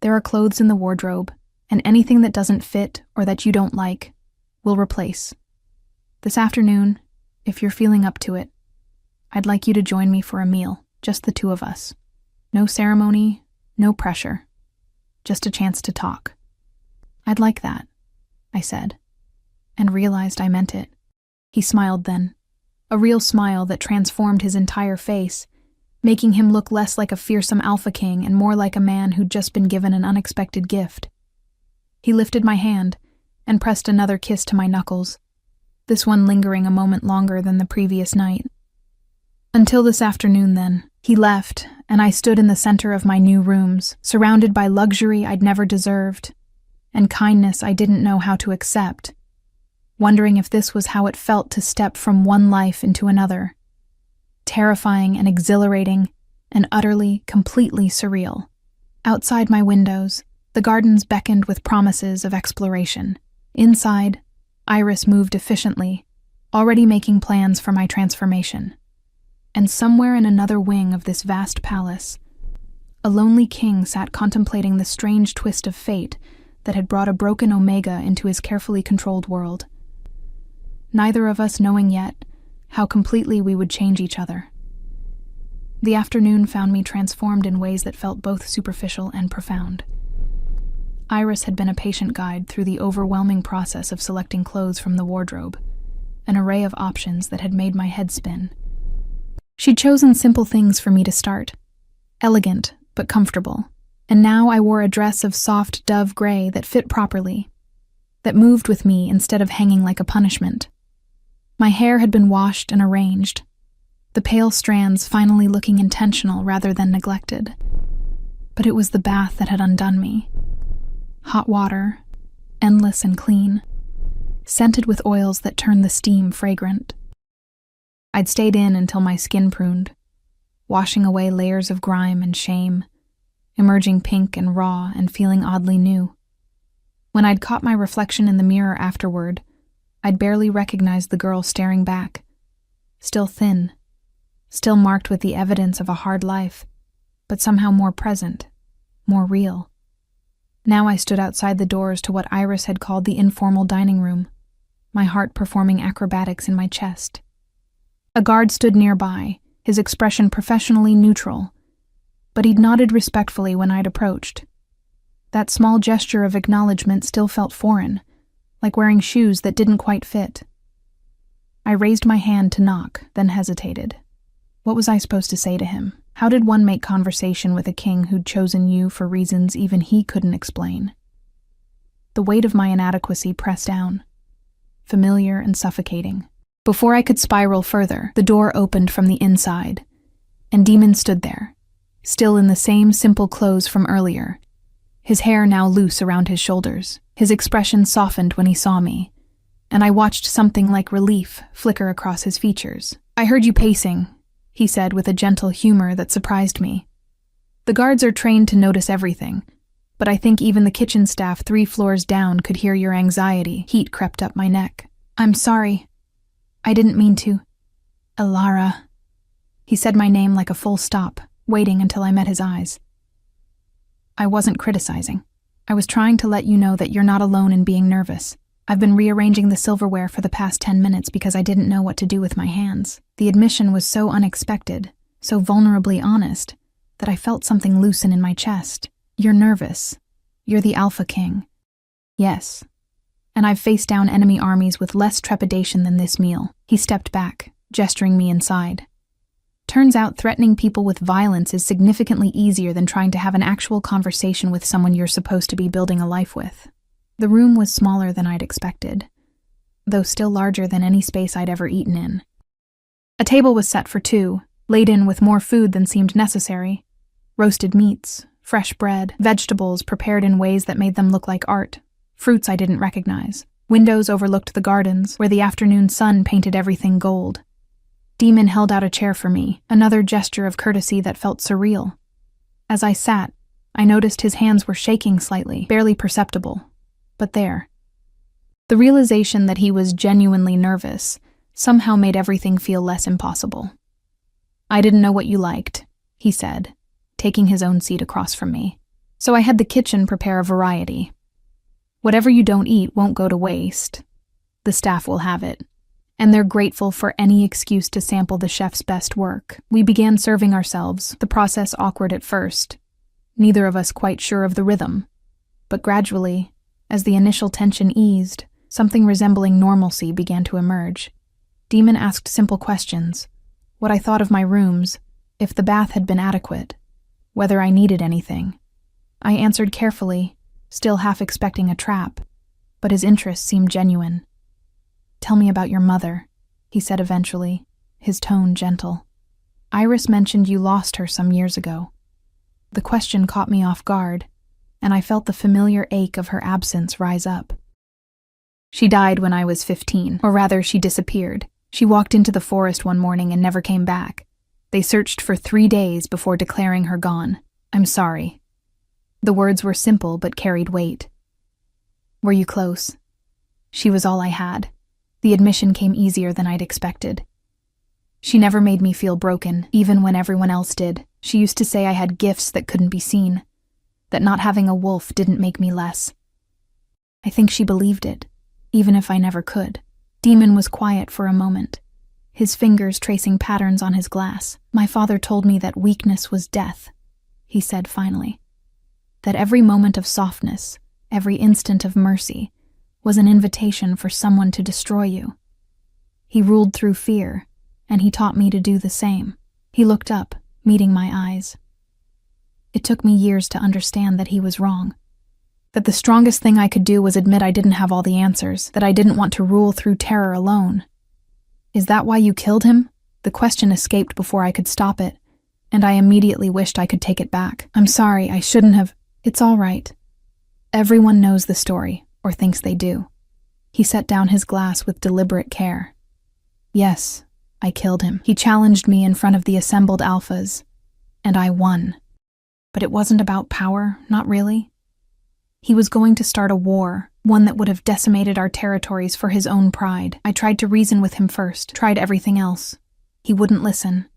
There are clothes in the wardrobe, and anything that doesn't fit or that you don't like, we'll replace. This afternoon, if you're feeling up to it, I'd like you to join me for a meal, just the 2 of us. No ceremony, no pressure, just a chance to talk." "I'd like that," I said, and realized I meant it. He smiled then, a real smile that transformed his entire face, making him look less like a fearsome alpha king and more like a man who'd just been given an unexpected gift. He lifted my hand and pressed another kiss to my knuckles, this one lingering a moment longer than the previous night. "Until this afternoon, then." He left, and I stood in the center of my new rooms, surrounded by luxury I'd never deserved, and kindness I didn't know how to accept, wondering if this was how it felt to step from one life into another. terrifying and exhilarating, and utterly, completely surreal. Outside my windows, the gardens beckoned with promises of exploration. Inside, Iris moved efficiently, already making plans for my transformation. And somewhere in another wing of this vast palace, a lonely king sat contemplating the strange twist of fate that had brought a broken Omega into his carefully controlled world. Neither of us knowing yet how completely we would change each other. The afternoon found me transformed in ways that felt both superficial and profound. Iris had been a patient guide through the overwhelming process of selecting clothes from the wardrobe, an array of options that had made my head spin. She'd chosen simple things for me to start, elegant but comfortable, and now I wore a dress of soft dove gray that fit properly, that moved with me instead of hanging like a punishment. My hair had been washed and arranged, the pale strands finally looking intentional rather than neglected. But it was the bath that had undone me. Hot water, endless and clean, scented with oils that turned the steam fragrant. I'd stayed in until my skin pruned, washing away layers of grime and shame, emerging pink and raw and feeling oddly new. When I'd caught my reflection in the mirror afterward, I'd barely recognized the girl staring back, still thin, still marked with the evidence of a hard life, but somehow more present, more real. Now I stood outside the doors to what Iris had called the informal dining room, my heart performing acrobatics in my chest. A guard stood nearby, his expression professionally neutral, but he'd nodded respectfully when I'd approached. That small gesture of acknowledgement still felt foreign, like wearing shoes that didn't quite fit. I raised my hand to knock, then hesitated. What was I supposed to say to him? How did one make conversation with a king who'd chosen you for reasons even he couldn't explain? The weight of my inadequacy pressed down, familiar and suffocating. Before I could spiral further, the door opened from the inside, and Demon stood there, still in the same simple clothes from earlier, his hair now loose around his shoulders. His expression softened when he saw me, and I watched something like relief flicker across his features. "I heard you pacing," he said with a gentle humor that surprised me. "The guards are trained to notice everything, but I think even the kitchen staff 3 floors down could hear your anxiety." Heat crept up my neck. "I'm sorry. I didn't mean to." "Alara." He said my name like a full stop, waiting until I met his eyes. I wasn't criticizing. I was trying to let you know that you're not alone in being nervous. I've been rearranging the silverware for the past 10 minutes because I didn't know what to do with my hands. The admission was so unexpected, so vulnerably honest, that I felt something loosen in my chest. "You're nervous. You're the Alpha King." "Yes. And I've faced down enemy armies with less trepidation than this meal." He stepped back, gesturing me inside. "Turns out threatening people with violence is significantly easier than trying to have an actual conversation with someone you're supposed to be building a life with." The room was smaller than I'd expected, though still larger than any space I'd ever eaten in. A table was set for 2, laden with more food than seemed necessary. Roasted meats, fresh bread, vegetables prepared in ways that made them look like art, fruits I didn't recognize. Windows overlooked the gardens, where the afternoon sun painted everything gold. Demon held out a chair for me, another gesture of courtesy that felt surreal. As I sat, I noticed his hands were shaking slightly, barely perceptible, but there. The realization that he was genuinely nervous somehow made everything feel less impossible. "I didn't know what you liked," he said, taking his own seat across from me. "So I had the kitchen prepare a variety. Whatever you don't eat won't go to waste. The staff will have it, and they're grateful for any excuse to sample the chef's best work." We began serving ourselves, the process awkward at first, neither of us quite sure of the rhythm. But gradually, as the initial tension eased, something resembling normalcy began to emerge. Demon asked simple questions: what I thought of my rooms, if the bath had been adequate, whether I needed anything. I answered carefully, still half expecting a trap, but his interest seemed genuine. "Tell me about your mother," he said eventually, his tone gentle. "Iris mentioned you lost her some years ago." The question caught me off guard, and I felt the familiar ache of her absence rise up. "She died when I was 15, or rather, she disappeared. She walked into the forest one morning and never came back. They searched for 3 days before declaring her gone. I'm sorry. The words were simple but carried weight. Were you close? She was all I had. The admission came easier than I'd expected. She never made me feel broken, even when everyone else did. She used to say I had gifts that couldn't be seen, that not having a wolf didn't make me less. I think she believed it, even if I never could. Demon was quiet for a moment, his fingers tracing patterns on his glass. My father told me that weakness was death, he said finally. That every moment of softness, every instant of mercy, was an invitation for someone to destroy you. He ruled through fear, and he taught me to do the same. He looked up, meeting my eyes. It took me years to understand that he was wrong. That the strongest thing I could do was admit I didn't have all the answers, that I didn't want to rule through terror alone. Is that why you killed him? The question escaped before I could stop it, and I immediately wished I could take it back. I'm sorry, I shouldn't have. It's all right. Everyone knows the story, or thinks they do. He set down his glass with deliberate care. Yes, I killed him. He challenged me in front of the assembled alphas, and I won. But it wasn't about power, not really. He was going to start a war, one that would have decimated our territories for his own pride. I tried to reason with him first, tried everything else. He wouldn't listen.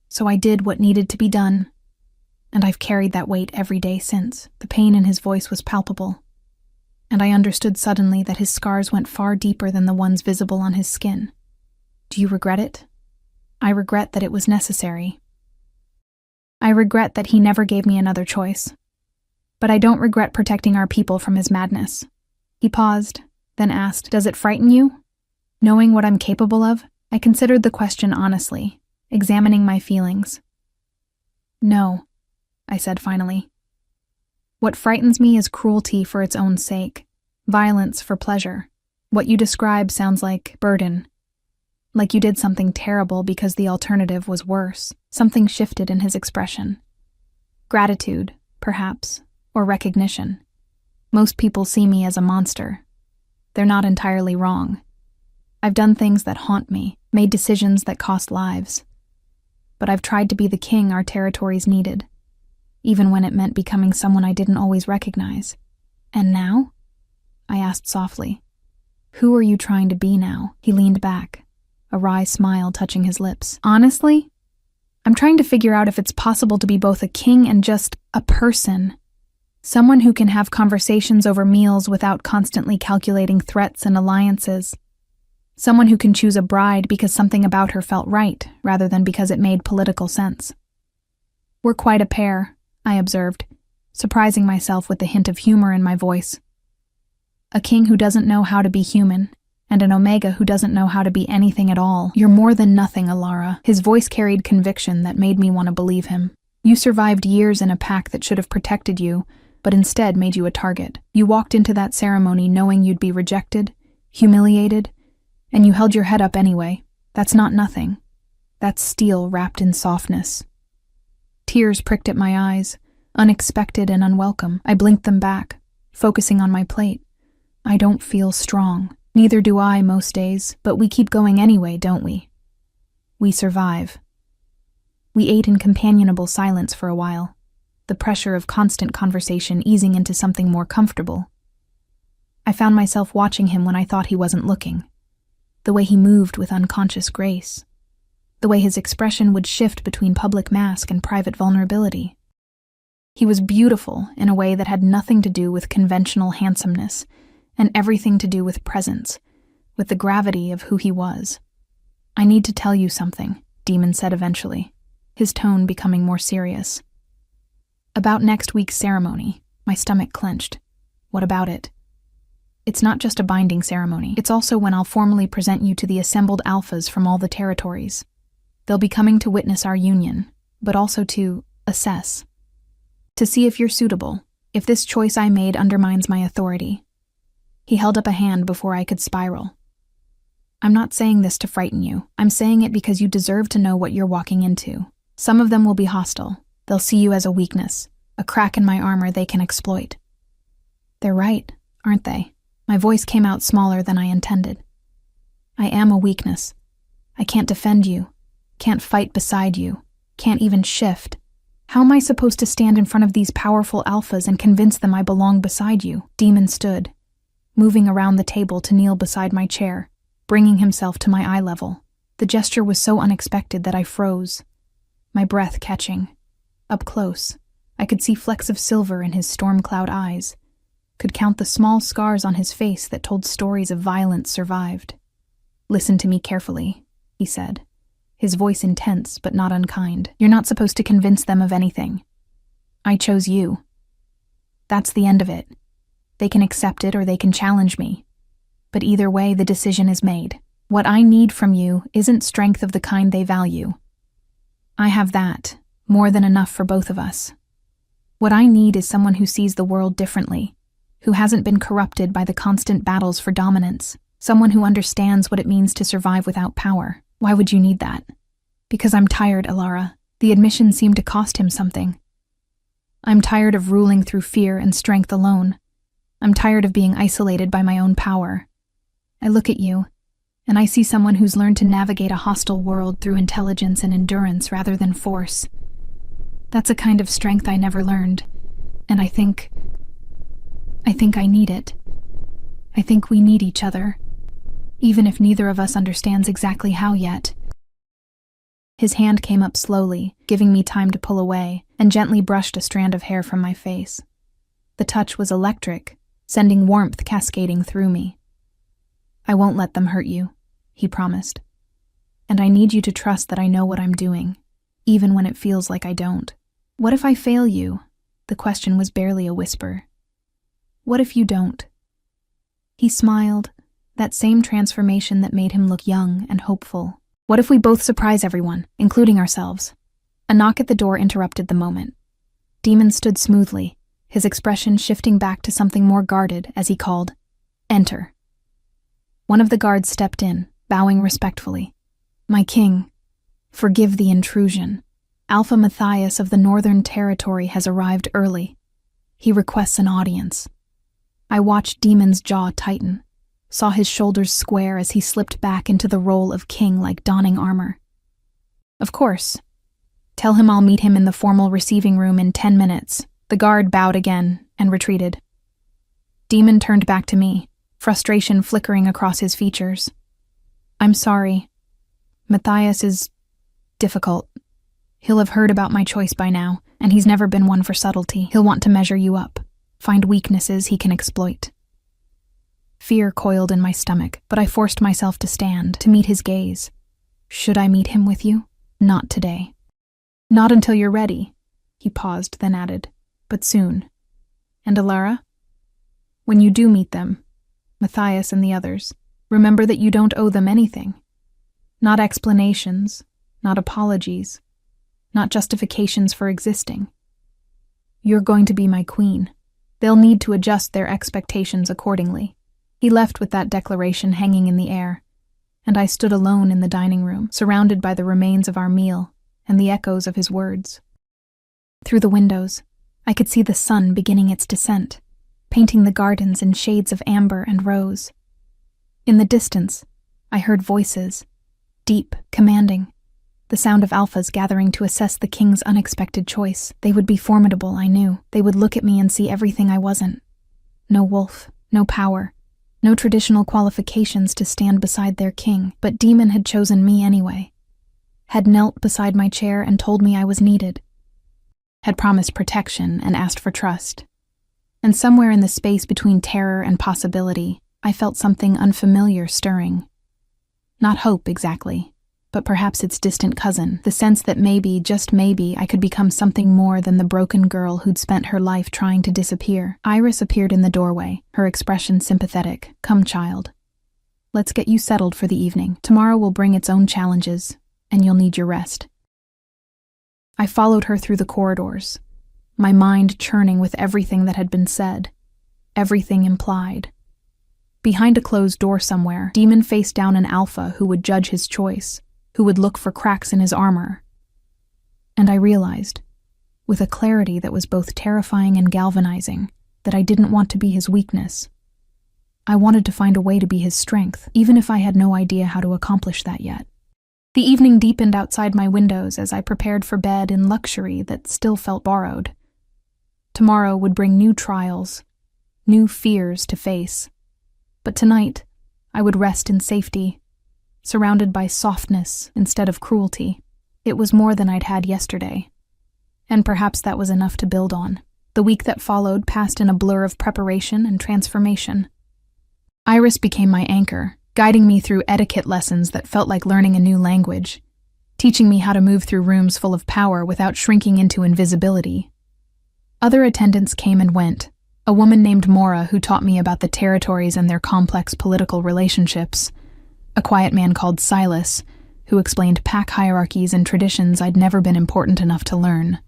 So I did what needed to be done. And I've carried that weight every day since. The pain in his voice was palpable. And I understood suddenly that his scars went far deeper than the ones visible on his skin. Do you regret it? I regret that it was necessary. I regret that he never gave me another choice. But I don't regret protecting our people from his madness. He paused, then asked, Does it frighten you? Knowing what I'm capable of, I considered the question honestly, examining my feelings. No, I said finally. What frightens me is cruelty for its own sake, violence for pleasure. What you describe sounds like burden. Like you did something terrible because the alternative was worse. Something shifted in his expression. Gratitude, perhaps, or recognition. Most people see me as a monster. They're not entirely wrong. I've done things that haunt me, made decisions that cost lives. But I've tried to be the king our territories needed, even when it meant becoming someone I didn't always recognize. And now? I asked softly. Who are you trying to be now? He leaned back, a wry smile touching his lips. Honestly, I'm trying to figure out if it's possible to be both a king and just a person. Someone who can have conversations over meals without constantly calculating threats and alliances. Someone who can choose a bride because something about her felt right, rather than because it made political sense. We're quite a pair, I observed, surprising myself with the hint of humor in my voice. A king who doesn't know how to be human, and an Omega who doesn't know how to be anything at all. You're more than nothing, Alara. His voice carried conviction that made me want to believe him. You survived years in a pack that should have protected you, but instead made you a target. You walked into that ceremony knowing you'd be rejected, humiliated, and you held your head up anyway. That's not nothing. That's steel wrapped in softness. Tears pricked at my eyes, unexpected and unwelcome. I blinked them back, focusing on my plate. I don't feel strong. Neither do I most days, but we keep going anyway, don't we? We survive. We ate in companionable silence for a while, the pressure of constant conversation easing into something more comfortable. I found myself watching him when I thought he wasn't looking, the way he moved with unconscious grace, the way his expression would shift between public mask and private vulnerability. He was beautiful in a way that had nothing to do with conventional handsomeness, and everything to do with presence, with the gravity of who he was. I need to tell you something, Demon said eventually, his tone becoming more serious. About next week's ceremony, my stomach clenched. What about it? It's not just a binding ceremony. It's also when I'll formally present you to the assembled alphas from all the territories. They'll be coming to witness our union, but also to assess. To see if you're suitable, if this choice I made undermines my authority. He held up a hand before I could spiral. I'm not saying this to frighten you. I'm saying it because you deserve to know what you're walking into. Some of them will be hostile. They'll see you as a weakness, a crack in my armor they can exploit. They're right, aren't they? My voice came out smaller than I intended. I am a weakness. I can't defend you, can't fight beside you, can't even shift. How am I supposed to stand in front of these powerful alphas and convince them I belong beside you? Demon stood, moving around the table to kneel beside my chair, bringing himself to my eye level. The gesture was so unexpected that I froze, my breath catching. Up close, I could see flecks of silver in his storm cloud eyes, could count the small scars on his face that told stories of violence survived. "Listen to me carefully," he said, his voice intense but not unkind. "You're not supposed to convince them of anything. I chose you. That's the end of it. They can accept it or they can challenge me. But either way, the decision is made. What I need from you isn't strength of the kind they value. I have that, more than enough for both of us. What I need is someone who sees the world differently, who hasn't been corrupted by the constant battles for dominance, someone who understands what it means to survive without power." "Why would you need that?" "Because I'm tired, Alara." The admission seemed to cost him something. "I'm tired of ruling through fear and strength alone. I'm tired of being isolated by my own power. I look at you, and I see someone who's learned to navigate a hostile world through intelligence and endurance rather than force. That's a kind of strength I never learned, and I think I need it. I think we need each other, even if neither of us understands exactly how yet." His hand came up slowly, giving me time to pull away, and gently brushed a strand of hair from my face. The touch was electric, sending warmth cascading through me. "I won't let them hurt you," he promised. "And I need you to trust that I know what I'm doing, even when it feels like I don't." "What if I fail you?" The question was barely a whisper. "What if you don't?" He smiled, that same transformation that made him look young and hopeful. "What if we both surprise everyone, including ourselves?" A knock at the door interrupted the moment. Demon stood smoothly, his expression shifting back to something more guarded as he called, "Enter." One of the guards stepped in, bowing respectfully. "My king, forgive the intrusion. Alpha Matthias of the Northern Territory has arrived early. He requests an audience." I watched Demon's jaw tighten, saw his shoulders square as he slipped back into the role of king like donning armor. "Of course. Tell him I'll meet him in the formal receiving room in 10 minutes. The guard bowed again and retreated. Demon turned back to me, frustration flickering across his features. "I'm sorry. Matthias is difficult. He'll have heard about my choice by now, and he's never been one for subtlety. He'll want to measure you up, find weaknesses he can exploit." Fear coiled in my stomach, but I forced myself to stand, to meet his gaze. "Should I meet him with you?" "Not today." "Not until you're ready." He paused, then added, "But soon." "And Alara? When you do meet them, Matthias and the others, remember that you don't owe them anything. Not explanations, not apologies, not justifications for existing. You're going to be my queen. They'll need to adjust their expectations accordingly." He left with that declaration hanging in the air, and I stood alone in the dining room, surrounded by the remains of our meal and the echoes of his words. Through the windows, I could see the sun beginning its descent, painting the gardens in shades of amber and rose. In the distance, I heard voices, deep, commanding, the sound of alphas gathering to assess the king's unexpected choice. They would be formidable, I knew. They would look at me and see everything I wasn't. No wolf, no power, no traditional qualifications to stand beside their king, but Demon had chosen me anyway. Had knelt beside my chair and told me I was needed. Had promised protection and asked for trust. And somewhere in the space between terror and possibility, I felt something unfamiliar stirring. Not hope exactly, but perhaps its distant cousin, the sense that maybe, just maybe, I could become something more than the broken girl who'd spent her life trying to disappear. Iris appeared in the doorway, her expression sympathetic. "Come, child. Let's get you settled for the evening. Tomorrow will bring its own challenges, and you'll need your rest." I followed her through the corridors, my mind churning with everything that had been said, everything implied. Behind a closed door somewhere, Demon faced down an alpha who would judge his choice, who would look for cracks in his armor. And I realized, with a clarity that was both terrifying and galvanizing, that I didn't want to be his weakness. I wanted to find a way to be his strength, even if I had no idea how to accomplish that yet. The evening deepened outside my windows as I prepared for bed in luxury that still felt borrowed. Tomorrow would bring new trials, new fears to face. But tonight, I would rest in safety, surrounded by softness instead of cruelty. It was more than I'd had yesterday, and perhaps that was enough to build on. The week that followed passed in a blur of preparation and transformation. Iris became my anchor, guiding me through etiquette lessons that felt like learning a new language, teaching me how to move through rooms full of power without shrinking into invisibility. Other attendants came and went. A woman named Mora who taught me about the territories and their complex political relationships. A quiet man called Silas, who explained pack hierarchies and traditions I'd never been important enough to learn.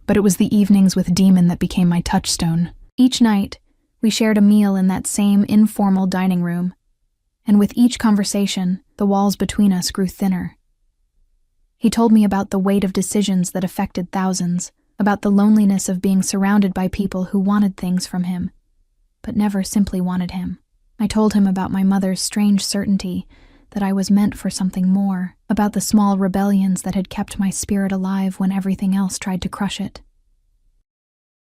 But it was the evenings with Demon that became my touchstone. Each night, we shared a meal in that same informal dining room, and with each conversation, the walls between us grew thinner. He told me about the weight of decisions that affected thousands, about the loneliness of being surrounded by people who wanted things from him, but never simply wanted him. I told him about my mother's strange certainty that I was meant for something more, about the small rebellions that had kept my spirit alive when everything else tried to crush it.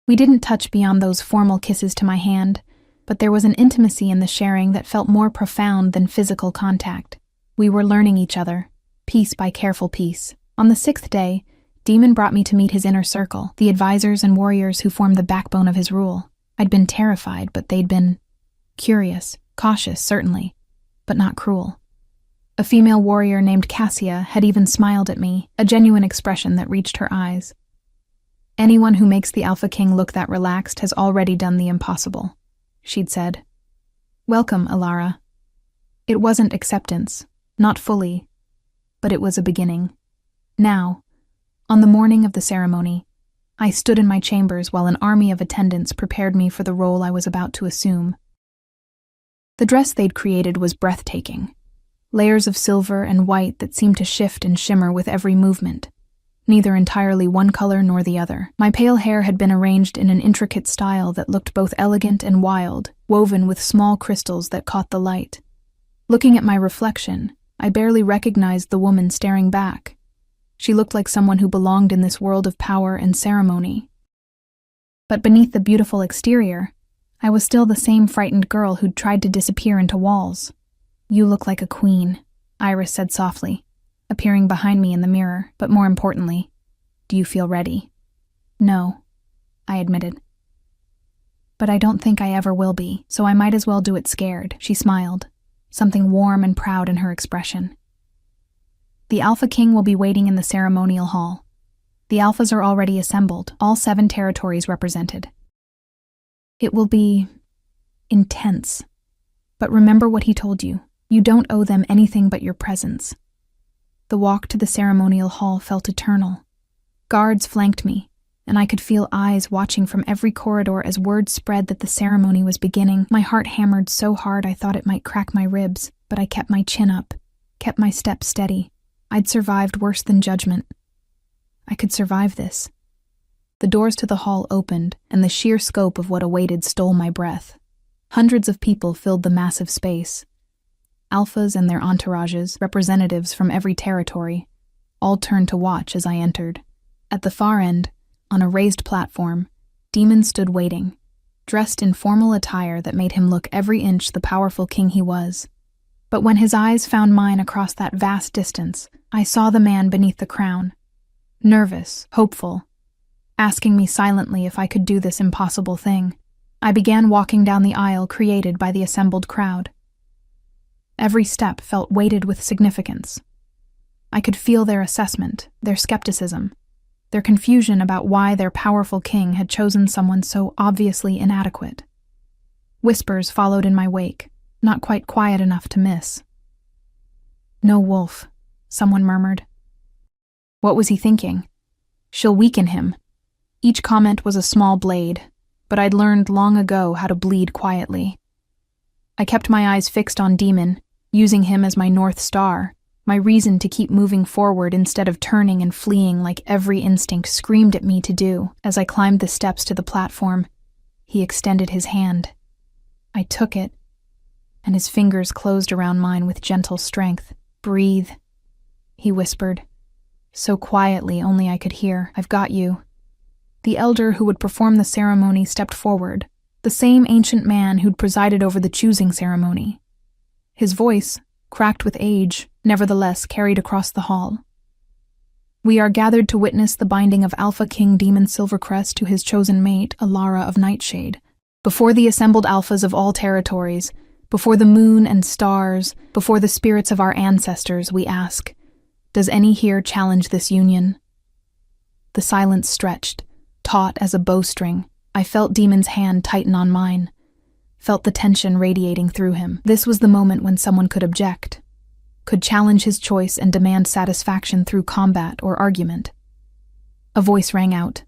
We didn't touch beyond those formal kisses to my hand, but there was an intimacy in the sharing that felt more profound than physical contact. We were learning each other, piece by careful piece. On the 6th day, Demon brought me to meet his inner circle, the advisors and warriors who formed the backbone of his rule. I'd been terrified, but they'd been curious, cautious, certainly, but not cruel. A female warrior named Cassia had even smiled at me, a genuine expression that reached her eyes. Anyone who makes the Alpha King look that relaxed has already done the impossible, she'd said. Welcome, Alara. It wasn't acceptance, not fully, but it was a beginning. Now, on the morning of the ceremony, I stood in my chambers while an army of attendants prepared me for the role I was about to assume. The dress they'd created was breathtaking. Layers of silver and white that seemed to shift and shimmer with every movement, neither entirely one color nor the other. My pale hair had been arranged in an intricate style that looked both elegant and wild, woven with small crystals that caught the light. Looking at my reflection, I barely recognized the woman staring back. She looked like someone who belonged in this world of power and ceremony. But beneath the beautiful exterior, I was still the same frightened girl who'd tried to disappear into walls. You look like a queen, Iris said softly, appearing behind me in the mirror, but more importantly, do you feel ready? No, I admitted. But I don't think I ever will be, so I might as well do it scared, she smiled, something warm and proud in her expression. The Alpha King will be waiting in the ceremonial hall. The Alphas are already assembled, all 7 territories represented. It will be intense. But remember what he told you. You don't owe them anything but your presence. The walk to the ceremonial hall felt eternal. Guards flanked me, and I could feel eyes watching from every corridor as word spread that the ceremony was beginning. My heart hammered so hard I thought it might crack my ribs, but I kept my chin up, kept my steps steady. I'd survived worse than judgment. I could survive this. The doors to the hall opened, and the sheer scope of what awaited stole my breath. Hundreds of people filled the massive space. Alphas and their entourages, representatives from every territory, all turned to watch as I entered. At the far end, on a raised platform, Demon stood waiting, dressed in formal attire that made him look every inch the powerful king he was. But when his eyes found mine across that vast distance, I saw the man beneath the crown, nervous, hopeful, asking me silently if I could do this impossible thing. I began walking down the aisle created by the assembled crowd. Every step felt weighted with significance. I could feel their assessment, their skepticism, their confusion about why their powerful king had chosen someone so obviously inadequate. Whispers followed in my wake, not quite quiet enough to miss. "No wolf," someone murmured. What was he thinking? She'll weaken him. Each comment was a small blade, but I'd learned long ago how to bleed quietly. I kept my eyes fixed on Demon, using him as my North Star, my reason to keep moving forward instead of turning and fleeing like every instinct screamed at me to do. As I climbed the steps to the platform, he extended his hand. I took it, and his fingers closed around mine with gentle strength. "Breathe," he whispered. So quietly, only I could hear. I've got you. The elder who would perform the ceremony stepped forward, the same ancient man who'd presided over the choosing ceremony. His voice, cracked with age, nevertheless carried across the hall. We are gathered to witness the binding of Alpha King Demon Silvercrest to his chosen mate, Alara of Nightshade. Before the assembled alphas of all territories, before the moon and stars, before the spirits of our ancestors, we ask, does any here challenge this union? The silence stretched, taut as a bowstring. I felt Demon's hand tighten on mine, felt the tension radiating through him. This was the moment when someone could object, could challenge his choice and demand satisfaction through combat or argument. A voice rang out.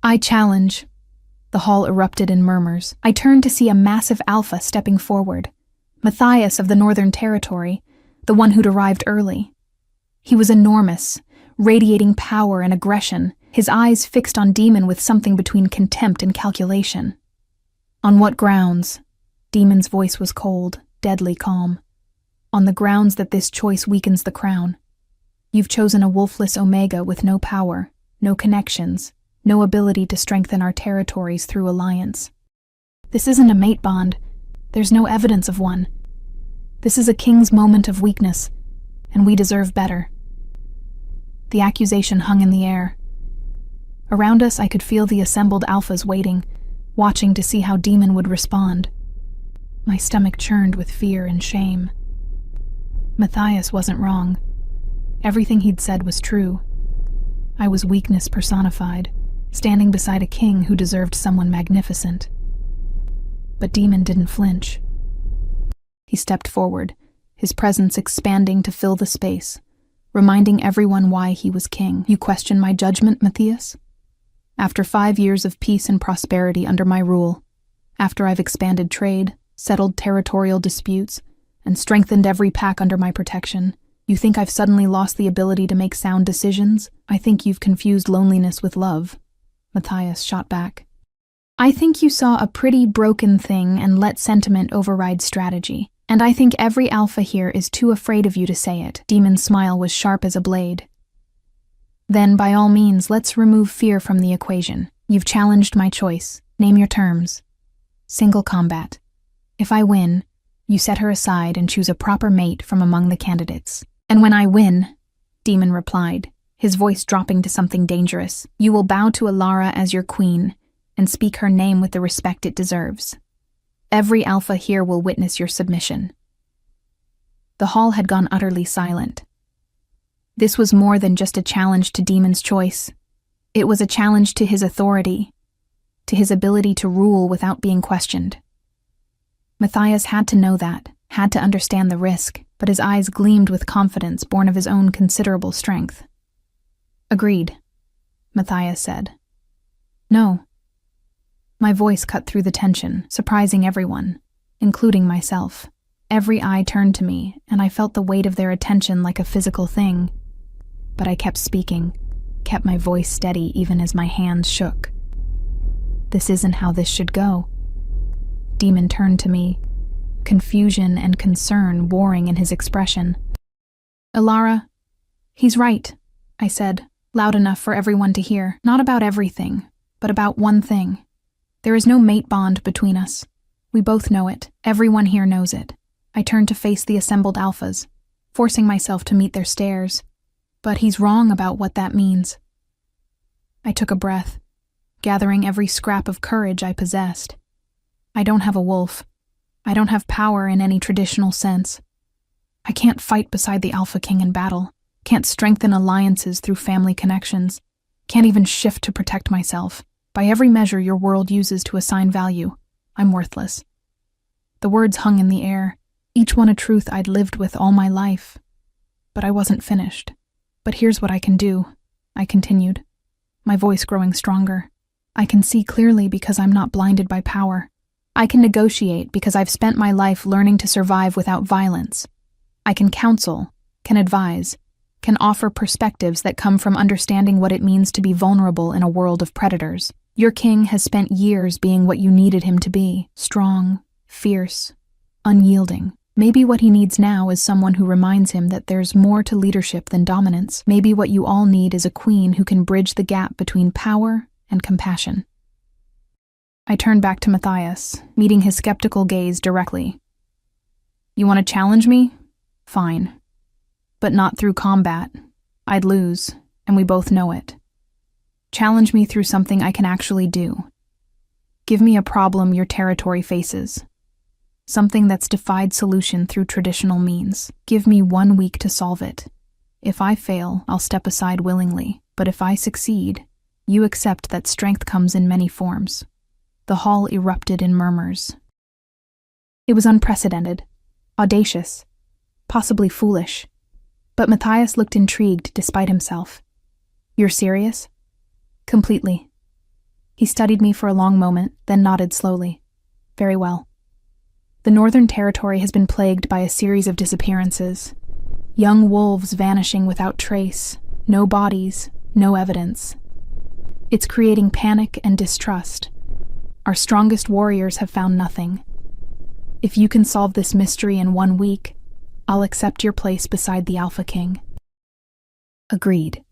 I challenge. The hall erupted in murmurs. I turned to see a massive alpha stepping forward. Matthias of the Northern Territory, the one who'd arrived early. He was enormous, radiating power and aggression, his eyes fixed on Demon with something between contempt and calculation. On what grounds? Demon's voice was cold, deadly calm. On the grounds that this choice weakens the crown. You've chosen a wolfless Omega with no power, no connections, no ability to strengthen our territories through alliance. This isn't a mate bond. There's no evidence of one. This is a king's moment of weakness, and we deserve better. The accusation hung in the air. Around us, I could feel the assembled alphas waiting, watching to see how Demon would respond. My stomach churned with fear and shame. Matthias wasn't wrong. Everything he'd said was true. I was weakness personified, standing beside a king who deserved someone magnificent. But Demon didn't flinch. He stepped forward, his presence expanding to fill the space, reminding everyone why he was king. You question my judgment, Matthias? After 5 years of peace and prosperity under my rule, after I've expanded trade, settled territorial disputes, and strengthened every pack under my protection, you think I've suddenly lost the ability to make sound decisions? I think you've confused loneliness with love. Matthias shot back. I think you saw a pretty broken thing and let sentiment override strategy. And I think every alpha here is too afraid of you to say it. Demon's smile was sharp as a blade. Then, by all means, let's remove fear from the equation. You've challenged my choice. Name your terms. Single combat. If I win, you set her aside and choose a proper mate from among the candidates. And when I win, Demon replied, his voice dropping to something dangerous, you will bow to Alara as your queen and speak her name with the respect it deserves. Every alpha here will witness your submission. The hall had gone utterly silent. This was more than just a challenge to Demon's choice. It was a challenge to his authority, to his ability to rule without being questioned. Matthias had to know that, had to understand the risk, but his eyes gleamed with confidence born of his own considerable strength. Agreed, Matthias said. No. My voice cut through the tension, surprising everyone, including myself. Every eye turned to me, and I felt the weight of their attention like a physical thing. But I kept speaking, kept my voice steady even as my hands shook. This isn't how this should go. Demon turned to me, confusion and concern warring in his expression. Alara, he's right, I said, loud enough for everyone to hear. Not about everything, but about one thing. There is no mate bond between us. We both know it. Everyone here knows it. I turned to face the assembled alphas, forcing myself to meet their stares. But he's wrong about what that means. I took a breath, gathering every scrap of courage I possessed. I don't have a wolf. I don't have power in any traditional sense. I can't fight beside the Alpha King in battle, can't strengthen alliances through family connections, can't even shift to protect myself. By every measure your world uses to assign value, I'm worthless. The words hung in the air, each one a truth I'd lived with all my life. But I wasn't finished. But here's what I can do, I continued, my voice growing stronger. I can see clearly because I'm not blinded by power. I can negotiate because I've spent my life learning to survive without violence. I can counsel, can advise, can offer perspectives that come from understanding what it means to be vulnerable in a world of predators. Your king has spent years being what you needed him to be, strong, fierce, unyielding. Maybe what he needs now is someone who reminds him that there's more to leadership than dominance. Maybe what you all need is a queen who can bridge the gap between power and compassion. I turned back to Matthias, meeting his skeptical gaze directly. You want to challenge me? Fine. But not through combat. I'd lose, and we both know it. Challenge me through something I can actually do. Give me a problem your territory faces. Something that's defied solution through traditional means. Give me 1 week to solve it. If I fail, I'll step aside willingly. But if I succeed, you accept that strength comes in many forms. The hall erupted in murmurs. It was unprecedented, audacious, possibly foolish. But Matthias looked intrigued despite himself. You're serious? Completely. He studied me for a long moment, then nodded slowly. Very well. The Northern Territory has been plagued by a series of disappearances. Young wolves vanishing without trace, no bodies, no evidence. It's creating panic and distrust. Our strongest warriors have found nothing. If you can solve this mystery in 1 week, I'll accept your place beside the Alpha King. Agreed.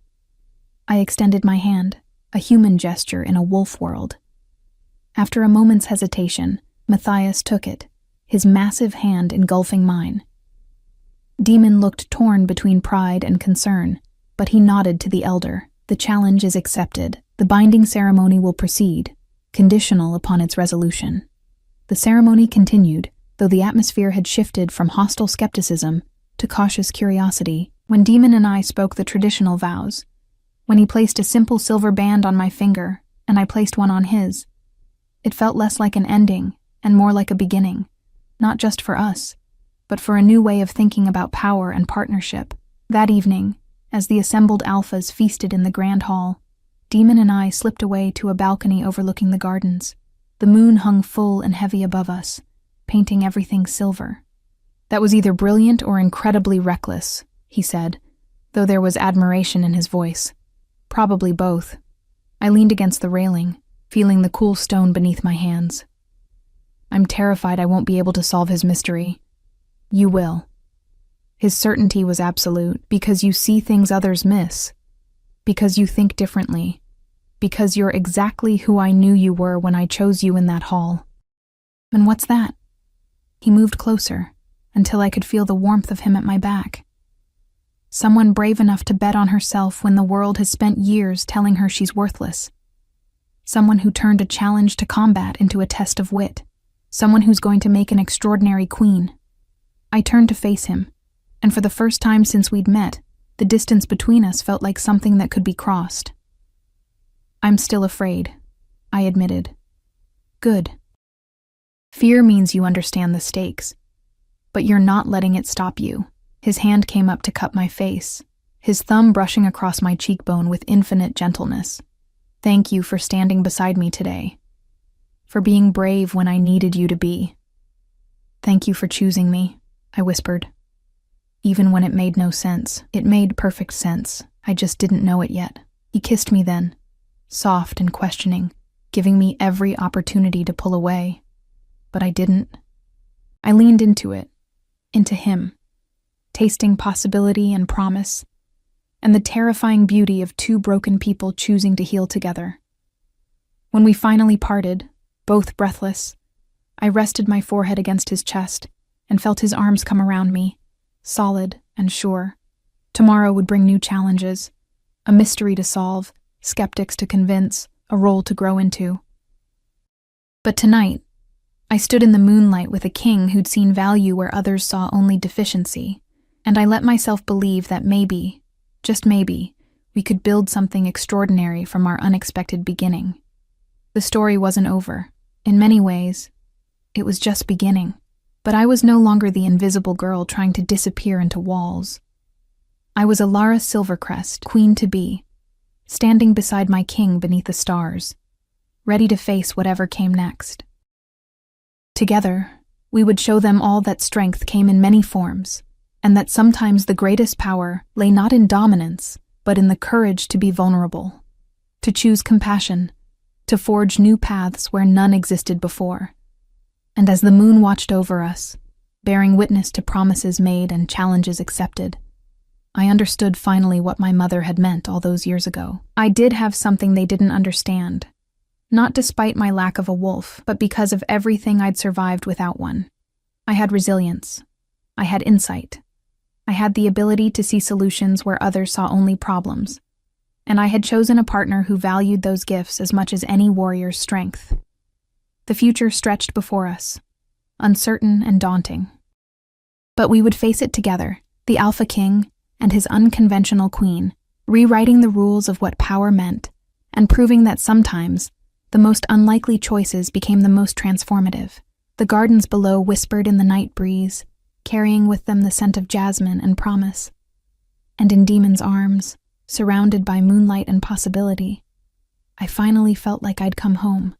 I extended my hand, a human gesture in a wolf world. After a moment's hesitation, Matthias took it, his massive hand engulfing mine. Demon looked torn between pride and concern, but he nodded to the elder. The challenge is accepted. The binding ceremony will proceed, conditional upon its resolution. The ceremony continued, though the atmosphere had shifted from hostile skepticism to cautious curiosity when Demon and I spoke the traditional vows. When he placed a simple silver band on my finger, and I placed one on his, it felt less like an ending and more like a beginning, not just for us, but for a new way of thinking about power and partnership. That evening, as the assembled alphas feasted in the grand hall, Demon and I slipped away to a balcony overlooking the gardens. The moon hung full and heavy above us, painting everything silver. That was either brilliant or incredibly reckless, he said, though there was admiration in his voice. Probably both. I leaned against the railing, feeling the cool stone beneath my hands. I'm terrified I won't be able to solve his mystery. You will. His certainty was absolute, because you see things others miss, because you think differently, because you're exactly who I knew you were when I chose you in that hall. And what's that? He moved closer, until I could feel the warmth of him at my back. Someone brave enough to bet on herself when the world has spent years telling her she's worthless. Someone who turned a challenge to combat into a test of wit. Someone who's going to make an extraordinary queen. I turned to face him, and for the first time since we'd met, the distance between us felt like something that could be crossed. I'm still afraid, I admitted. Good. Fear means you understand the stakes, but you're not letting it stop you. His hand came up to cup my face, his thumb brushing across my cheekbone with infinite gentleness. Thank you for standing beside me today. For being brave when I needed you to be. Thank you for choosing me, I whispered. Even when it made no sense, it made perfect sense. I just didn't know it yet. He kissed me then, soft and questioning, giving me every opportunity to pull away. But I didn't. I leaned into it, into him, tasting possibility and promise, and the terrifying beauty of two broken people choosing to heal together. When we finally parted, both breathless, I rested my forehead against his chest and felt his arms come around me, solid and sure. Tomorrow would bring new challenges, a mystery to solve, skeptics to convince, a role to grow into. But tonight, I stood in the moonlight with a king who'd seen value where others saw only deficiency, and I let myself believe that maybe, just maybe, we could build something extraordinary from our unexpected beginning. The story wasn't over. In many ways, it was just beginning. But I was no longer the invisible girl trying to disappear into walls. I was Alara Silvercrest, queen-to-be, standing beside my king beneath the stars, ready to face whatever came next. Together, we would show them all that strength came in many forms, and that sometimes the greatest power lay not in dominance, but in the courage to be vulnerable, to choose compassion, to forge new paths where none existed before. And as the moon watched over us, bearing witness to promises made and challenges accepted. I understood finally what my mother had meant all those years ago. I did have something they didn't understand, not despite my lack of a wolf, but because of everything I'd survived without one. I had resilience. I had insight. I had the ability to see solutions where others saw only problems. And I had chosen a partner who valued those gifts as much as any warrior's strength. The future stretched before us, uncertain and daunting. But we would face it together, the Alpha King and his unconventional queen, rewriting the rules of what power meant, and proving that sometimes the most unlikely choices became the most transformative. The gardens below whispered in the night breeze, carrying with them the scent of jasmine and promise. And in Demon's arms, surrounded by moonlight and possibility, I finally felt like I'd come home.